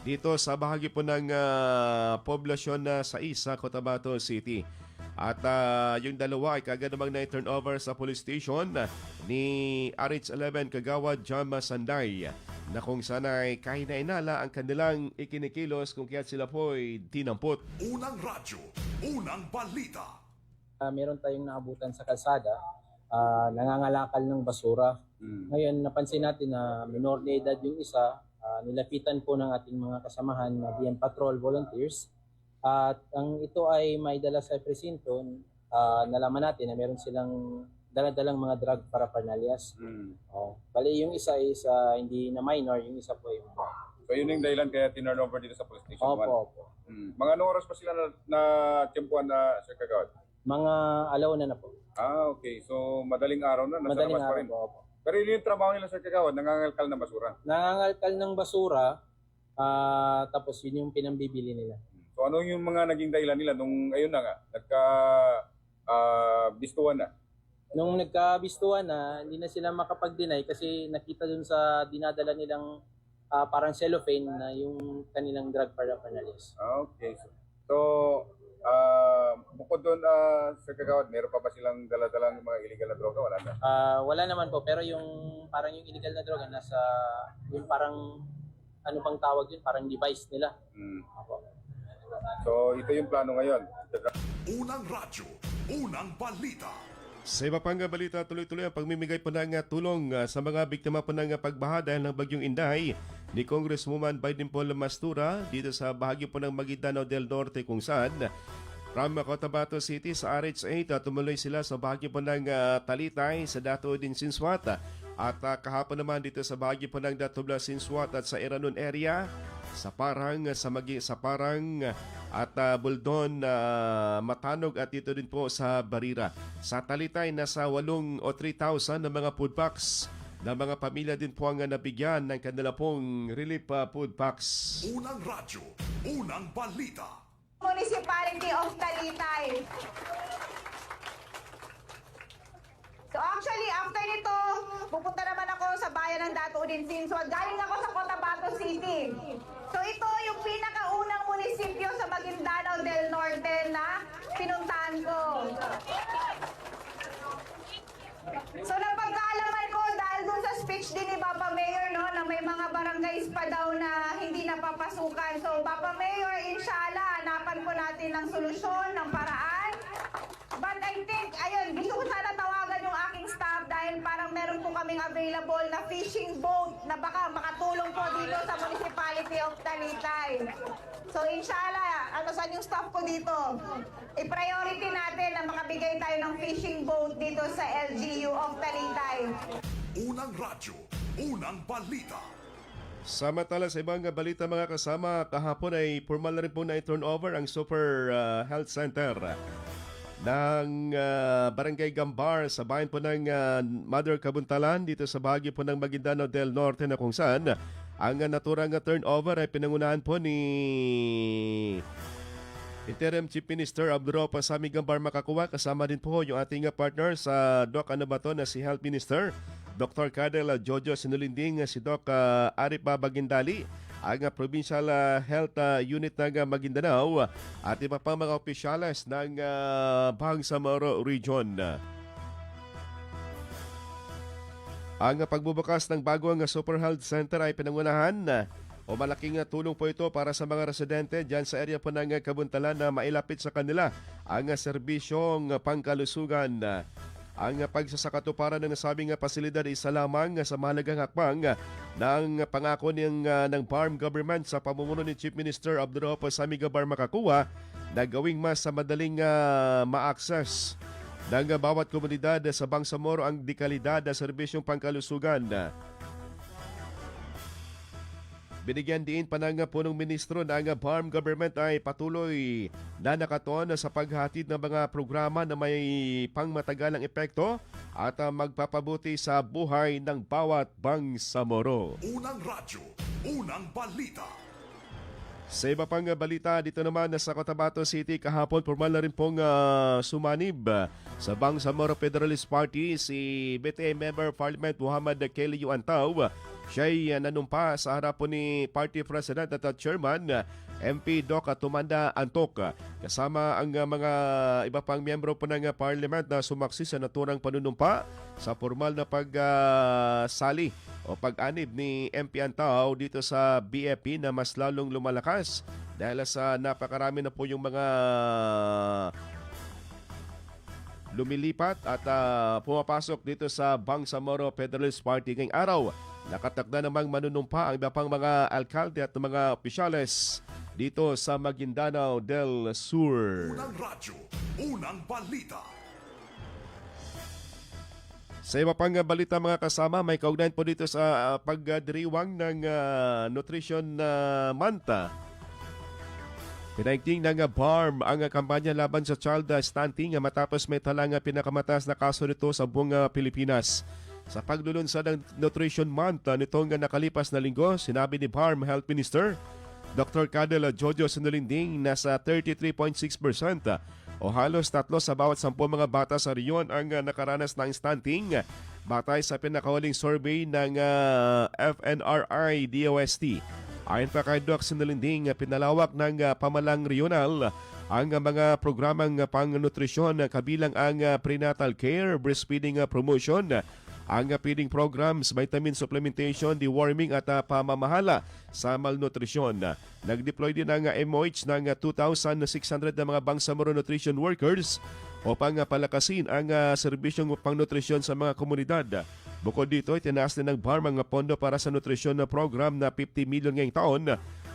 Dito sa bahagi po ng poblasyon na sa Isa, Cotabato City. At yung dalawa ay kagad namang na-turnover sa police station ni RH11 Kagawad Jama Sanday na kung sana ay kahinainala ang kanilang ikinikilos kung kaya't sila po ay dinampot. Unang radyo, unang balita. Meron tayong naabutan sa kalsada, nangangalakal ng basura. Ngayon napansin natin na minor de edad yung isa, nilapitan po ng ating mga kasamahan na BM Patrol volunteers. At ang ito ay may dala sa presinto, nalaman natin na meron silang dala-dalang mga drug paraphernalias. Bali yung isa is hindi na minor, yung isa po yung... So yun yung dahilan kaya tinurnover dito sa police station 1? Opo. Mga anong oras pa sila na tiyempuan na Sir Kagawad? Mga alauna na po. Okay. So madaling araw na, nasa Madaling labas pa rin. araw po. Pero yun yung trabaho nila Sir Kagawad, nangangalkal ng basura. Nangangalkal ng basura, tapos yun yung pinambibili nila. So ano yung mga naging dahilan nila nung ayun na nga, bistuan na? Nung nagkabistuan na, hindi na sila makapag-deny kasi nakita dun sa dinadala nilang parang cellophane na yung kanilang drug paraphernalias. Okay. So bukod doon, Sir Kagawad, meron pa ba silang dala-dalang mga illegal na droga? Wala na? Wala naman po, pero yung parang yung illegal na droga nasa yung parang ano pang tawag yun, parang device nila. So ito yung plano ngayon. Unang radyo, unang balita. Sa iba pang balita, tuloy-tuloy ang pagmimigay po ng tulong sa mga biktima po ng pagbaha dahil ng Bagyong Inday ni Congresswoman Biden Paul Mastura dito sa bahagi po ng Maguindanao del Norte kung saan from Cotabato City sa RH8 tumuloy sila sa bahagi po ng Talitay sa Dato din Sinswat at kahapon naman dito sa bahagi po ng Datubla Sinswat at sa Iranon area sa Parang, sa Parang at Buldon, Matanog at dito din po sa Barira. Sa Talitay, nasa 8 o 3,000 na mga food packs na mga pamilya din po ang nabigyan ng kanila pong relief food packs. Unang radyo, unang balita. Municipality of Talitay. So actually, after nito, pupunta naman ako sa bayan ng Dato din Sinswat. Galing ako sa Cotabato City. So ito yung pinakaunang munisipyo sa Maguindanao del Norte na pinuntahan ko. So napagkaalaman ko dahil dun sa speech din ni Papa Mayor, no, na may mga barangays pa daw na hindi napapasukan. So Papa Mayor, inshallah, hanapan po natin ng solusyon, ng paraan. But I think, ayun, gusto ko sana tawagan yung aking staff dahil parang meron po kaming available na fishing boat na baka makatulong po dito sa Municipality of Talitay. So inshallah, saan yung staff ko dito? I-priority natin na makabigay tayo ng fishing boat dito sa LGU of Talitay. Unang radyo, unang balita. Samantala sa ibang balita mga kasama, kahapon ay formal na rin po na i-turnover ang Super Health Center ng Barangay Gambar sa bayan po ng Mother Kabuntalan dito sa bahagi po ng Maguindanao del Norte na kung saan ang naturang turnover ay pinangunahan po ni Interim Chief Minister Abdurrahman Pasami Gambar makakuha. Kasama din po yung ating partner sa Doc na si Health Minister Dr. Cadel Jojo Sinulinding, si Doc Aripa Bagindali, ang Provincial Health Unit ng Maguindanao at iba pang mga opisyalis ng Bangsamoro Region. Ang pagbubukas ng bagong Super Health Center ay pinangunahan o malaking tulong po ito para sa mga residente dyan sa area po ng Kabuntalan na mailapit sa kanila ang serbisyong pangkalusugan. Ang pagsasakatuparan ng nasabing pasilidad ay isa lamang sa mahalagang hakbang ng pangako ng BARM government sa pamumuno ni Chief Minister Abdurrahman Pasami Gambar makakuha na gawing mas madaling ma-access ng bawat komunidad sa Bangsamoro ang dekalidad na serbisyong pangkalusugan. Binigyan din pa ng punong ministro na ang BARM government ay patuloy na nakatuon sa paghatid ng mga programa na may pangmatagalang epekto at magpapabuti sa buhay ng bawat Bangsamoro. Unang radyo, unang balita. Sa iba pang balita, dito naman sa Cotabato City kahapon, formal na rin pong sumanib sa Bangsamoro Federalist Party si BTA Member Parliament Muhammad Kelly Antaw. Siya'y nanumpa sa harap po ni Party President at Chairman MP Doc Tumanda Antok. Kasama ang mga iba pang miyembro po ng Parliament na sumaksi sa naturang panunumpa sa formal na pagsali o pag-anib ni MP Antaw dito sa BFP na mas lalong lumalakas dahil sa napakarami na po yung mga lumilipat at pumapasok dito sa Bangsamoro Federalist Party ngayong araw. Nakatakda namang manunumpa ang iba pang mga alkalde at mga opisyales dito sa Maguindanao del Sur. Unang radyo, unang balita. Sa iba pang balita mga kasama, may kaugnayan po dito sa pagdiriwang ng Nutrition Month. Pinaigting ng BARM ang kampanya laban sa child stunting matapos may talang pinakamataas na kaso nito sa buong Pilipinas. Sa paglulunsad ng Nutrition Month nitong nakalipas na linggo, sinabi ni BARM Health Minister Dr. Cadel Jojo Sinulinding na sa 33.6% o halos 3 sa bawat 10 mga bata sa riyon ang nakaranas ng stunting batay sa pinakahuling survey ng FNRI DOST. Ayon pa kay Doc Sinulinding, pinalawak ng pamalang regional ang mga programang pangnutrisyon kabilang ang prenatal care, breastfeeding promotion, ang feeding programs, vitamin supplementation, deworming at pamamahala sa malnutrisyon. Nag-deploy din ang MOH ng 2,600 na mga Bangsamoro nutrition workers upang palakasin ang serbisyong pangnutrisyon sa mga komunidad. Bukod dito, itinaas din ng BARM ang pondo para sa nutrisyon na program na 50 million ngayong taon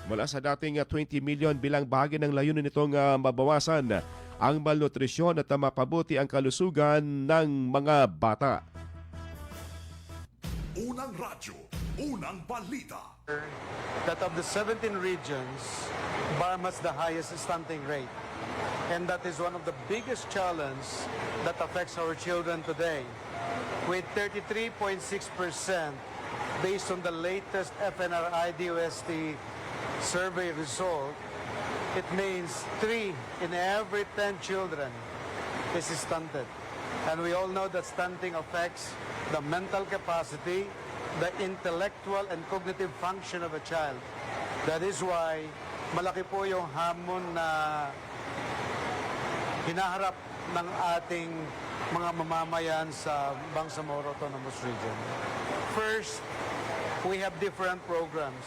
mula sa dating 20 million bilang bahagi ng layunin nitong mabawasan ang malnutrisyon at mapabuti ang kalusugan ng mga bata. Unang radyo, unang balita. That of the 17 regions, BARM has the highest stunting rate. And that is one of the biggest challenges that affects our children today. With 33.6% based on the latest FNRI DOST survey result, it means 3 in every 10 children is stunted. And we all know that stunting affects the mental capacity, the intellectual and cognitive function of a child. That is why malaki po yung hamon na hinaharap ng ating mga mamamayan sa Bangsamoro Autonomous Region. First, we have different programs.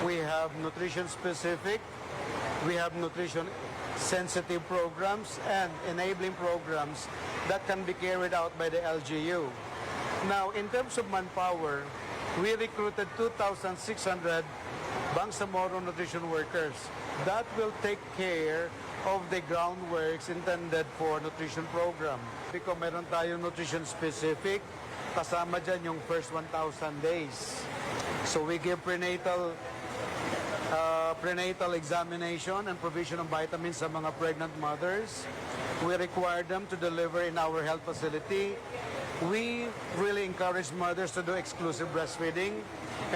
We have nutrition-specific, we have nutrition-sensitive programs, and enabling programs that can be carried out by the LGU. Now, in terms of manpower, we recruited 2,600 Bangsamoro nutrition workers. That will take care of the groundworks intended for nutrition program. Because meron tayong nutrition specific, kasama dyan yung first 1,000 days. So we give prenatal examination and provision of vitamins sa mga pregnant mothers. We require them to deliver in our health facility. We really encourage mothers to do exclusive breastfeeding.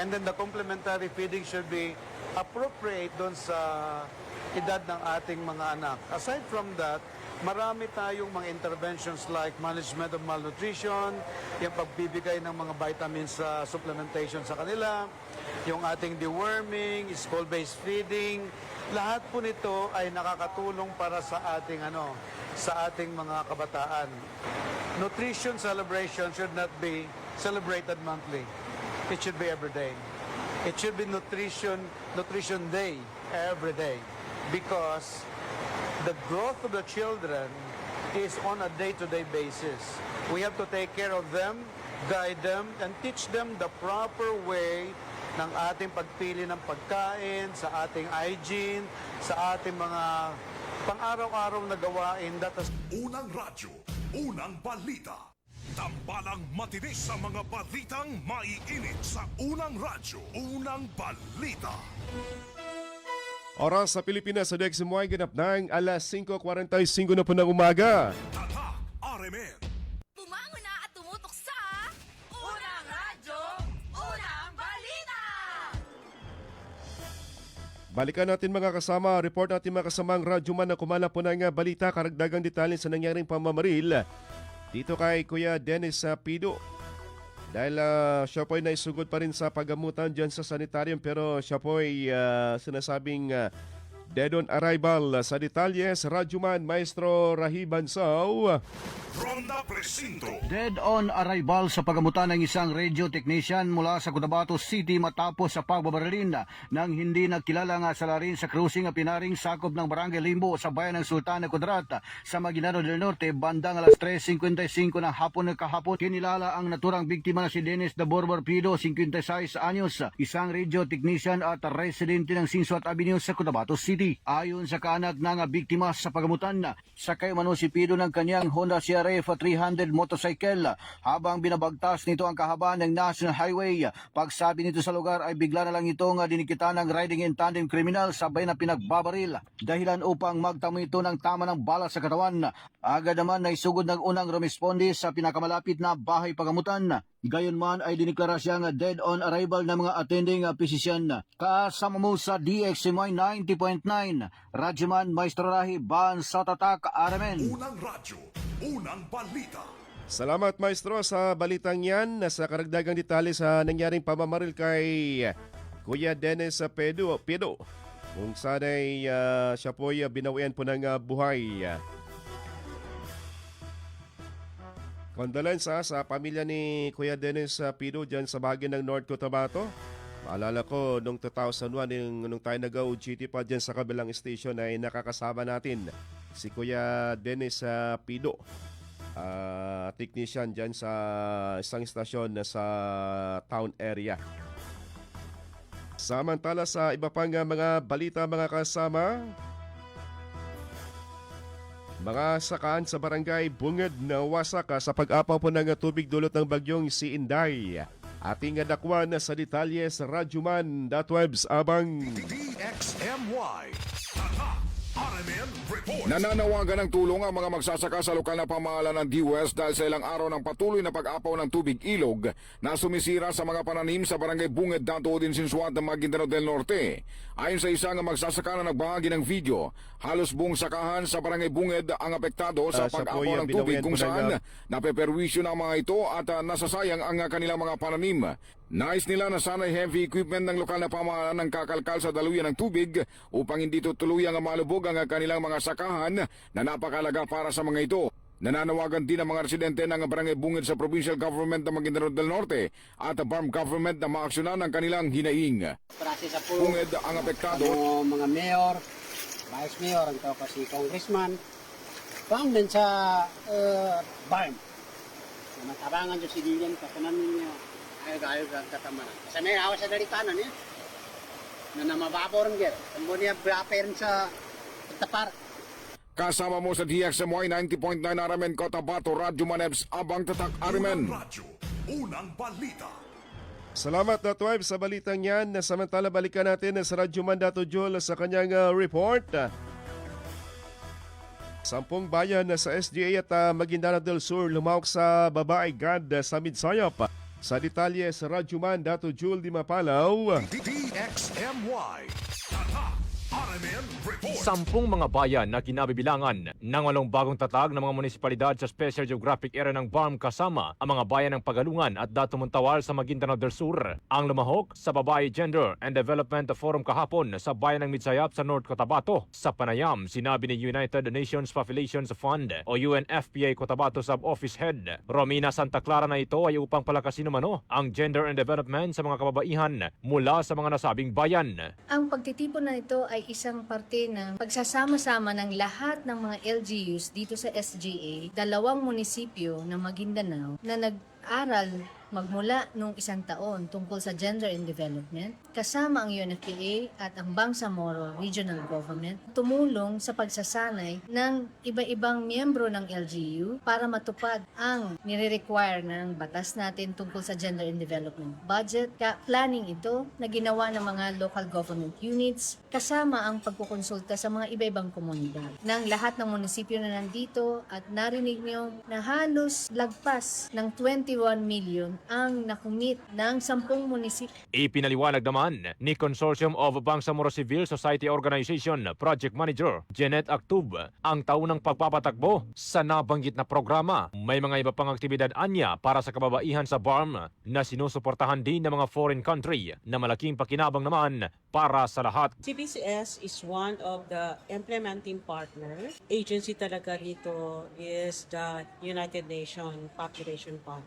And then the complementary feeding should be appropriate doon sa edad ng ating mga anak. Aside from that, marami tayong mga interventions like management of malnutrition, yung pagbibigay ng mga vitamins sa supplementation sa kanila, yung ating deworming, school-based feeding. Lahat po nito ay nakakatulong para sa ating sa ating mga kabataan. Nutrition celebration should not be celebrated monthly. It should be every day. It should be nutrition day every day, because the growth of the children is on a day-to-day basis. We have to take care of them, guide them, and teach them the proper way ng ating pagpili ng pagkain, sa ating hygiene, sa ating mga pang-araw-araw na gawain. Unang radyo, unang balita. Tambalang matinis sa mga balitang maiinit sa unang radyo, unang balita. Oras sa Pilipinas sa DXMY ganap ng alas 5:45 na po ng umaga. Tatak RMN. Bumangon na at tumutok sa Unang Radyo, Unang Balita! Balikan natin mga kasama, report natin mga kasamang radyoman na kumala po ng balita, karagdagang detalye sa nangyaring pamamaril dito kay Kuya Dennis Pido. Dahil siya po ay naisugod pa rin sa paggamutan dyan sa sanitarium, pero siya po ay sinasabing dead on arrival. Sa detalles, Radyoman Maestro Rahi Bansaw. Ronda Presinto. Dead on arrival sa pagamutan ng isang radio technician mula sa Cotabato City matapos sa pagbabarilin ng hindi nagkilalang salarin sa cruising pinaring sakop ng Barangay Limbo sa bayan ng Sultan de Kudarat sa Maguindanao del Norte bandang alas 3:55 ng hapon kahapon. Kinilala ang naturang biktima na si Dennis de Borbor Pido, 56 anyos, isang radio technician at residente ng Sinsuat Avenue sa Cotabato City. Ayon sa kaanak ng biktima sa pagamutan, sakay umano si Pido ng kanyang Honda CRF 300 motorcycle habang binabagtas nito ang kahabaan ng National Highway. Pagsabi nito sa lugar ay bigla na lang itong dinikita ng riding in tandem criminal sabay na pinagbabaril. Dahilan upang magtamo ito ng tama ng bala sa katawan. Agad naman na isugod ng unang responde sa pinakamalapit na bahay pagamutan. Gayunman ay diniklara siyang dead on arrival ng mga attending physician. Kasama mo sa DXMY 90.9, Radyoman Maestro Rahi Ban sa Tatak RMN. Unang radyo, unang balita. Salamat Maestro sa balitang yan. Sa karagdagang detalye sa nangyaring pamamaril kay Kuya Dennis Pido. Kung saan ay siya po ay binawian po ng buhay. Kondolensa sa pamilya ni Kuya Dennis Pido dyan sa bahagi ng North Cotabato. Maalala ko, noong 2001, nung tayo nag-OGT pa dyan sa kabilang station ay nakakasama natin si Kuya Dennis Pido. Technician dyan sa isang stasyon sa town area. Samantala sa iba pang mga balita mga kasama, mga sakaan sa barangay Bungad na wasak sa pag-apaw po ng tubig dulot ng bagyong si Inday. Ating dakwan sa detalye sa Radyoman.webs abang DXMY. Tatak RMN Report. Nananawagan ng tulong ang mga magsasaka sa lokal na pamahalaan ng D-West dahil sa ilang araw ng patuloy na pag-apaw ng tubig ilog na sumisira sa mga pananim sa barangay Bungad, Dato din Sinsuat ng Maguindanao del Norte. Ayon sa isang magsasaka na nagbahagi ng video, halos buong sakahan sa barangay Bungad ang apektado sa pag-apaw ng tubig kung saan napeperwisyo ng mga ito at nasasayang ang kanilang mga pananim. Nais nila na sana'y heavy equipment ng lokal na pamahalaan ng kakalkal sa daluyan ng tubig upang hindi tutuluyang malubog ang kanilang mga sakahan na napakalaga para sa mga ito. Nananawagan din ang mga residente ng barangay Bungad sa Provincial Government ng Maguindanao del Norte at Farm Government na maaksyonan ang kanilang hinaing. Bungad ang apektado. Mga mayor, vice mayor, ang tao kasi congressman, found din sa barn. Matabangan yung civilian, kasanan niya. Ayaw katamanan. Kasi may awas sa daritanan niya. Na namababor ng get. Ang mo niya braperin sa tapar. Kasama mo sa DXMY 90.9 RMN Cotabato, Radyoman Ebs abang Tatak RMN. Unang radyo, unang balita. Salamat Datwive sa balitang yan. Samantala balikan natin sa Radyoman.Jol sa kanyang report. 10 bayan sa SGA at Maguindanao del Sur lumawak sa babae God sa Midsayap. Sa detalye sa Radyoman.Jol di Mapalaw. DXMY. Tatak RMN Report. 10 mga bayan na kinabibilangan ng walong bagong tatag ng mga munisipalidad sa Special Geographic Area ng BARM kasama ang mga bayan ng Pagalungan at Dato Montawal sa Maguindanao del Sur. Ang lumahok sa Babae Gender and Development Forum kahapon sa bayan ng Midsayap sa North Cotabato. Sa panayam, sinabi ni United Nations Population Fund o UNFPA Cotabato Sub-Office Head Romina Santa Clara na ito ay upang palakasin umano ang gender and development sa mga kababaihan mula sa mga nasabing bayan. Ang pagtitipon na ito ay isang parte ng pagsasama-sama ng lahat ng mga LGUs dito sa SGA, 2 munisipyo ng Maguindanao na nag-aral magmula noong 1 taon tungkol sa gender and development, kasama ang UNFPA at ang Bangsamoro Regional Government, tumulong sa pagsasanay ng iba-ibang miyembro ng LGU para matupad ang nire-require ng batas natin tungkol sa gender and development budget. Planning ito na ginawa ng mga local government units kasama ang pagkukonsulta sa mga iba-ibang komunidad ng lahat ng munisipyo na nandito, at narinig niyo na halos lagpas ng 21 million ang nakumit ng 10 munisipyo. Ipinaliwanag naman ni Consortium of Bangsamoro Civil Society Organization Project Manager Jeanette Actub ang taunang pagpapatakbo sa nabanggit na programa. May mga iba pang aktibidad anya para sa kababaihan sa BARM na sinusuportahan din ng mga foreign country na malaking pakinabang naman para sa lahat. CBCS is one of the implementing partner. Agency talaga dito is the United Nations Population Fund.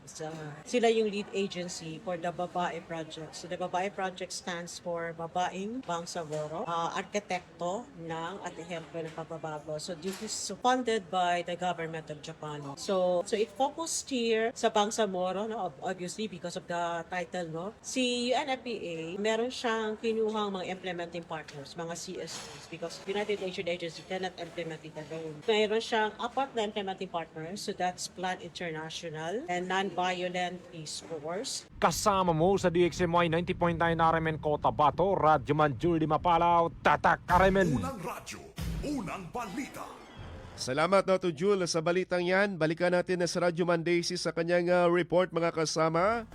Sila yung lead agency for the Babae Project. So the Babae Project stands for Babaeng Bangsamoro, arkitekto ng Atehemplo ng Pagbabago. So this is funded by the government of Japan. So it focused here sa Bangsamoro, no? Obviously because of the title, no? Si UNFPA, meron siyang kinuhang mga implementing partners, mga CSPs, because United Nations Agency cannot implement it alone. Meron siyang 4 na implementing partners, so that's Plan International and Non-Violent Peace Force. Kasama mo sa DXMY 90.9 RMN Cotabato, Radyoman Julie Mapalaw, Tatak RMN. Unang radyo, unang balita. Salamat na to Jul sa balitang yan. Balikan natin na sa Radyo Mandesi sa kanyang report mga kasama.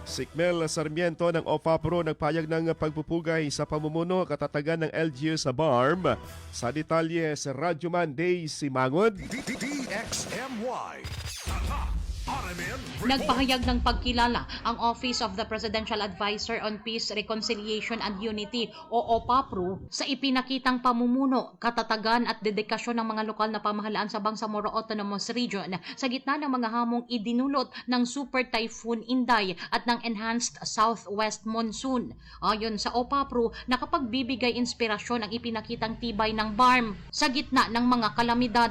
Sikmel Sarmiento ng OFAPRO nagpayag ng pagpupugay sa pamumuno katatagan ng LGU sa BARM. Sa detalye sa Radyo Mandesi Mangod. DXMY. Nagpahayag ng pagkilala ang Office of the Presidential Advisor on Peace, Reconciliation and Unity o OPAPRO sa ipinakitang pamumuno, katatagan at dedikasyon ng mga lokal na pamahalaan sa Bangsamoro Autonomous Region sa gitna ng mga hamong idinulot ng Super Typhoon Inday at ng Enhanced Southwest Monsoon. Ayon sa OPAPRO, nakapagbibigay inspirasyon ang ipinakitang tibay ng BARM sa gitna ng mga kalamidad.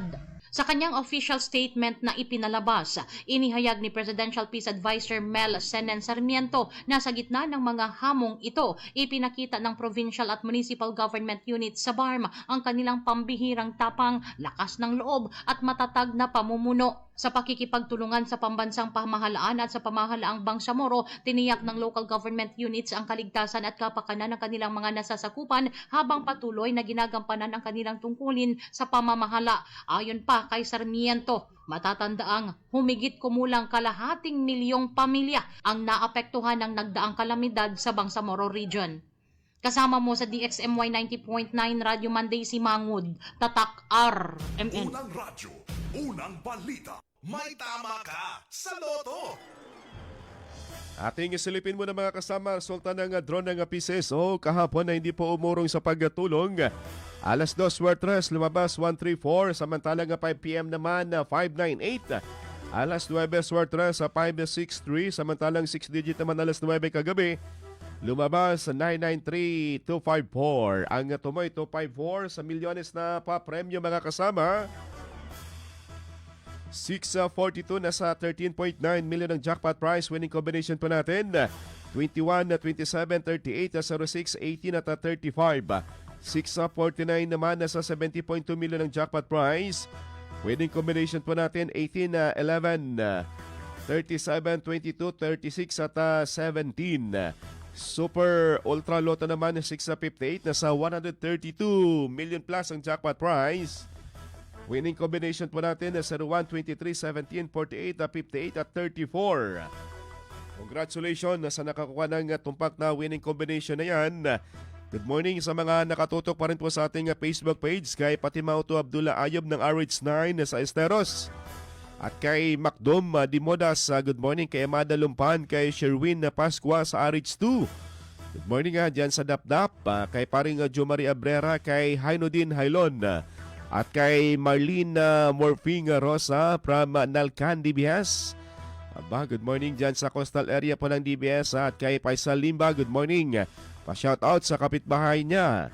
Sa kanyang official statement na ipinalabas, inihayag ni Presidential Peace Advisor Mel Senen Sarmiento na sa gitna ng mga hamong ito, ipinakita ng provincial at municipal government units sa BARM ang kanilang pambihirang tapang, lakas ng loob at matatag na pamumuno. Sa pakikipagtulungan sa pambansang pamahalaan at sa pamahalaang Bangsamoro, tiniyak ng local government units ang kaligtasan at kapakanan ng kanilang mga nasasakupan habang patuloy na ginagampanan ang kanilang tungkulin sa pamamahala. Ayon pa kay Sarmiento, matatandaang humigit kumulang 250,000 pamilya ang naapektuhan ng nagdaang kalamidad sa Bangsamoro Region. Kasama mo sa DXMY 90.9 Radyo Mandesi Mangud, Tatak RMN. Unang radyo, unang balita. May tama ka sa loto. Ating isilipin mo na mga kasama, resulta ng drone ng PCSO kahapon na hindi po umurong sa pagtulong. Alas 2:03 lumabas 134, samantalang 5 PM naman 598. Alas 9:03 sa 563, samantalang 6-digit naman alas 9 kagabi. Lumabas 993,254. Ang tumoy 254 sa milyones na pa-premyo mga kasama. 642 na sa 13.9 million ang jackpot prize. Winning combination po natin 21, 27, 38, 06, 18 at 35. 649 naman na sa 70.2 million ang jackpot prize. Winning combination po natin 18, 11, 37, 22, 36 at 17. Super Ultra Lotto naman 658 na sa 132 million plus ang jackpot prize. Winning combination po natin sa 1, 23, 17, 48, 58 at 34. Congratulations sa nakakuha ng tumpak na winning combination na yan. Good morning sa mga nakatutok pa rin po sa ating Facebook page, kay Patimauto Abdullah Ayob ng RH9 sa Esteros. At kay Macdom Dimodas, good morning kay Amada Lumpan, kay Sherwin Pascua sa RH2. Good morning dyan sa Dapdap, kay paring Jo Maria Abrera, kay Hainudin Hailon, at kay Marlene Morfing Rosa from Nalcan, DBS. Good morning dyan sa coastal area po ng DBS, at kay Faisal Limba, good morning. Pa-shoutout sa kapitbahay niya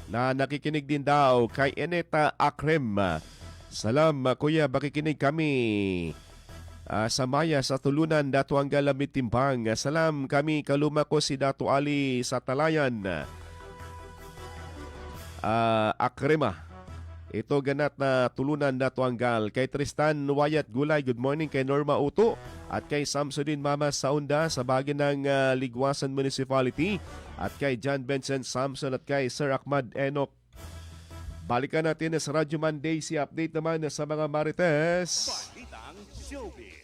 na nakikinig din daw, kay Eneta Akrem. Salam kuya, makikinig kami sa Maya sa Tulunan, Dato Anggala Mitimbang. Salam kami kaluma ko si Dato Ali sa Talayan. Akrema. Ito ganat na Tulunan, Dato Anggal. Kay Tristan Wayat Gulay, good morning. Kay Norma Uto at kay Samsudin Mama Saunda sa bagay ng Ligwasan Municipality, at kay John Benson Samson at kay Sir Ahmad Enoch. Balikan natin sa Radyo Monday si update naman sa mga Marites. Balitang Showbiz.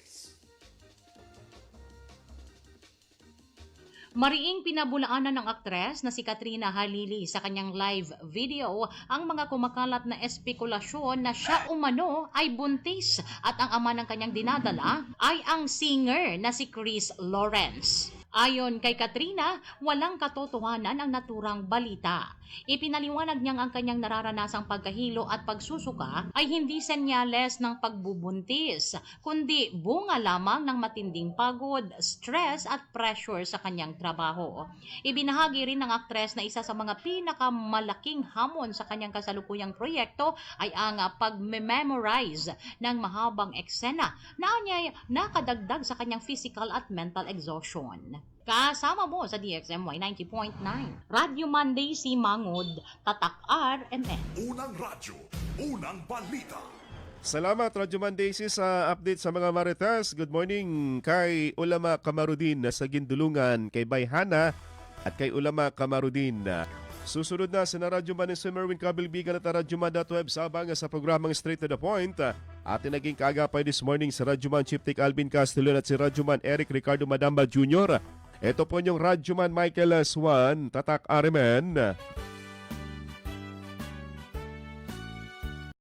Mariing pinabulaanan ng aktres na si Katrina Halili sa kanyang live video ang mga kumakalat na espekulasyon na siya umano ay buntis at ang ama ng kanyang dinadala ay ang singer na si Chris Lawrence. Ayon kay Katrina, walang katotohanan ang naturang balita. Ipinaliwanag niyang ang kanyang nararanasang pagkahilo at pagsusuka ay hindi senyales ng pagbubuntis, kundi bunga lamang ng matinding pagod, stress at pressure sa kanyang trabaho. Ibinahagi rin ng aktres na isa sa mga pinakamalaking hamon sa kanyang kasalukuyang proyekto ay ang pag-memorize ng mahabang eksena na anya'y nakadagdag sa kanyang physical at mental exhaustion. Kasama mo sa DXMY 90.9. Radyo Monday si Mangod, Tatak RMN. Unang radyo, unang balita. Salamat Radyo Monday sa update sa mga Marites. Good morning kay Ulama Kamarudin sa Gindulungan, kay Bayhana at kay Ulama Kamarudin. Susunod na sa Radyo Man ni Merwin Kabilbigan at Radyo Man.web sabang sa programang Straight to the Point. Atin naging kaagapay this morning sa Radyo Man Chief Tech Alvin Castellon at si Radyo Man Eric Ricardo Madamba Jr. Ito po yung Radyo Man Michael Swan, Tatak RMN.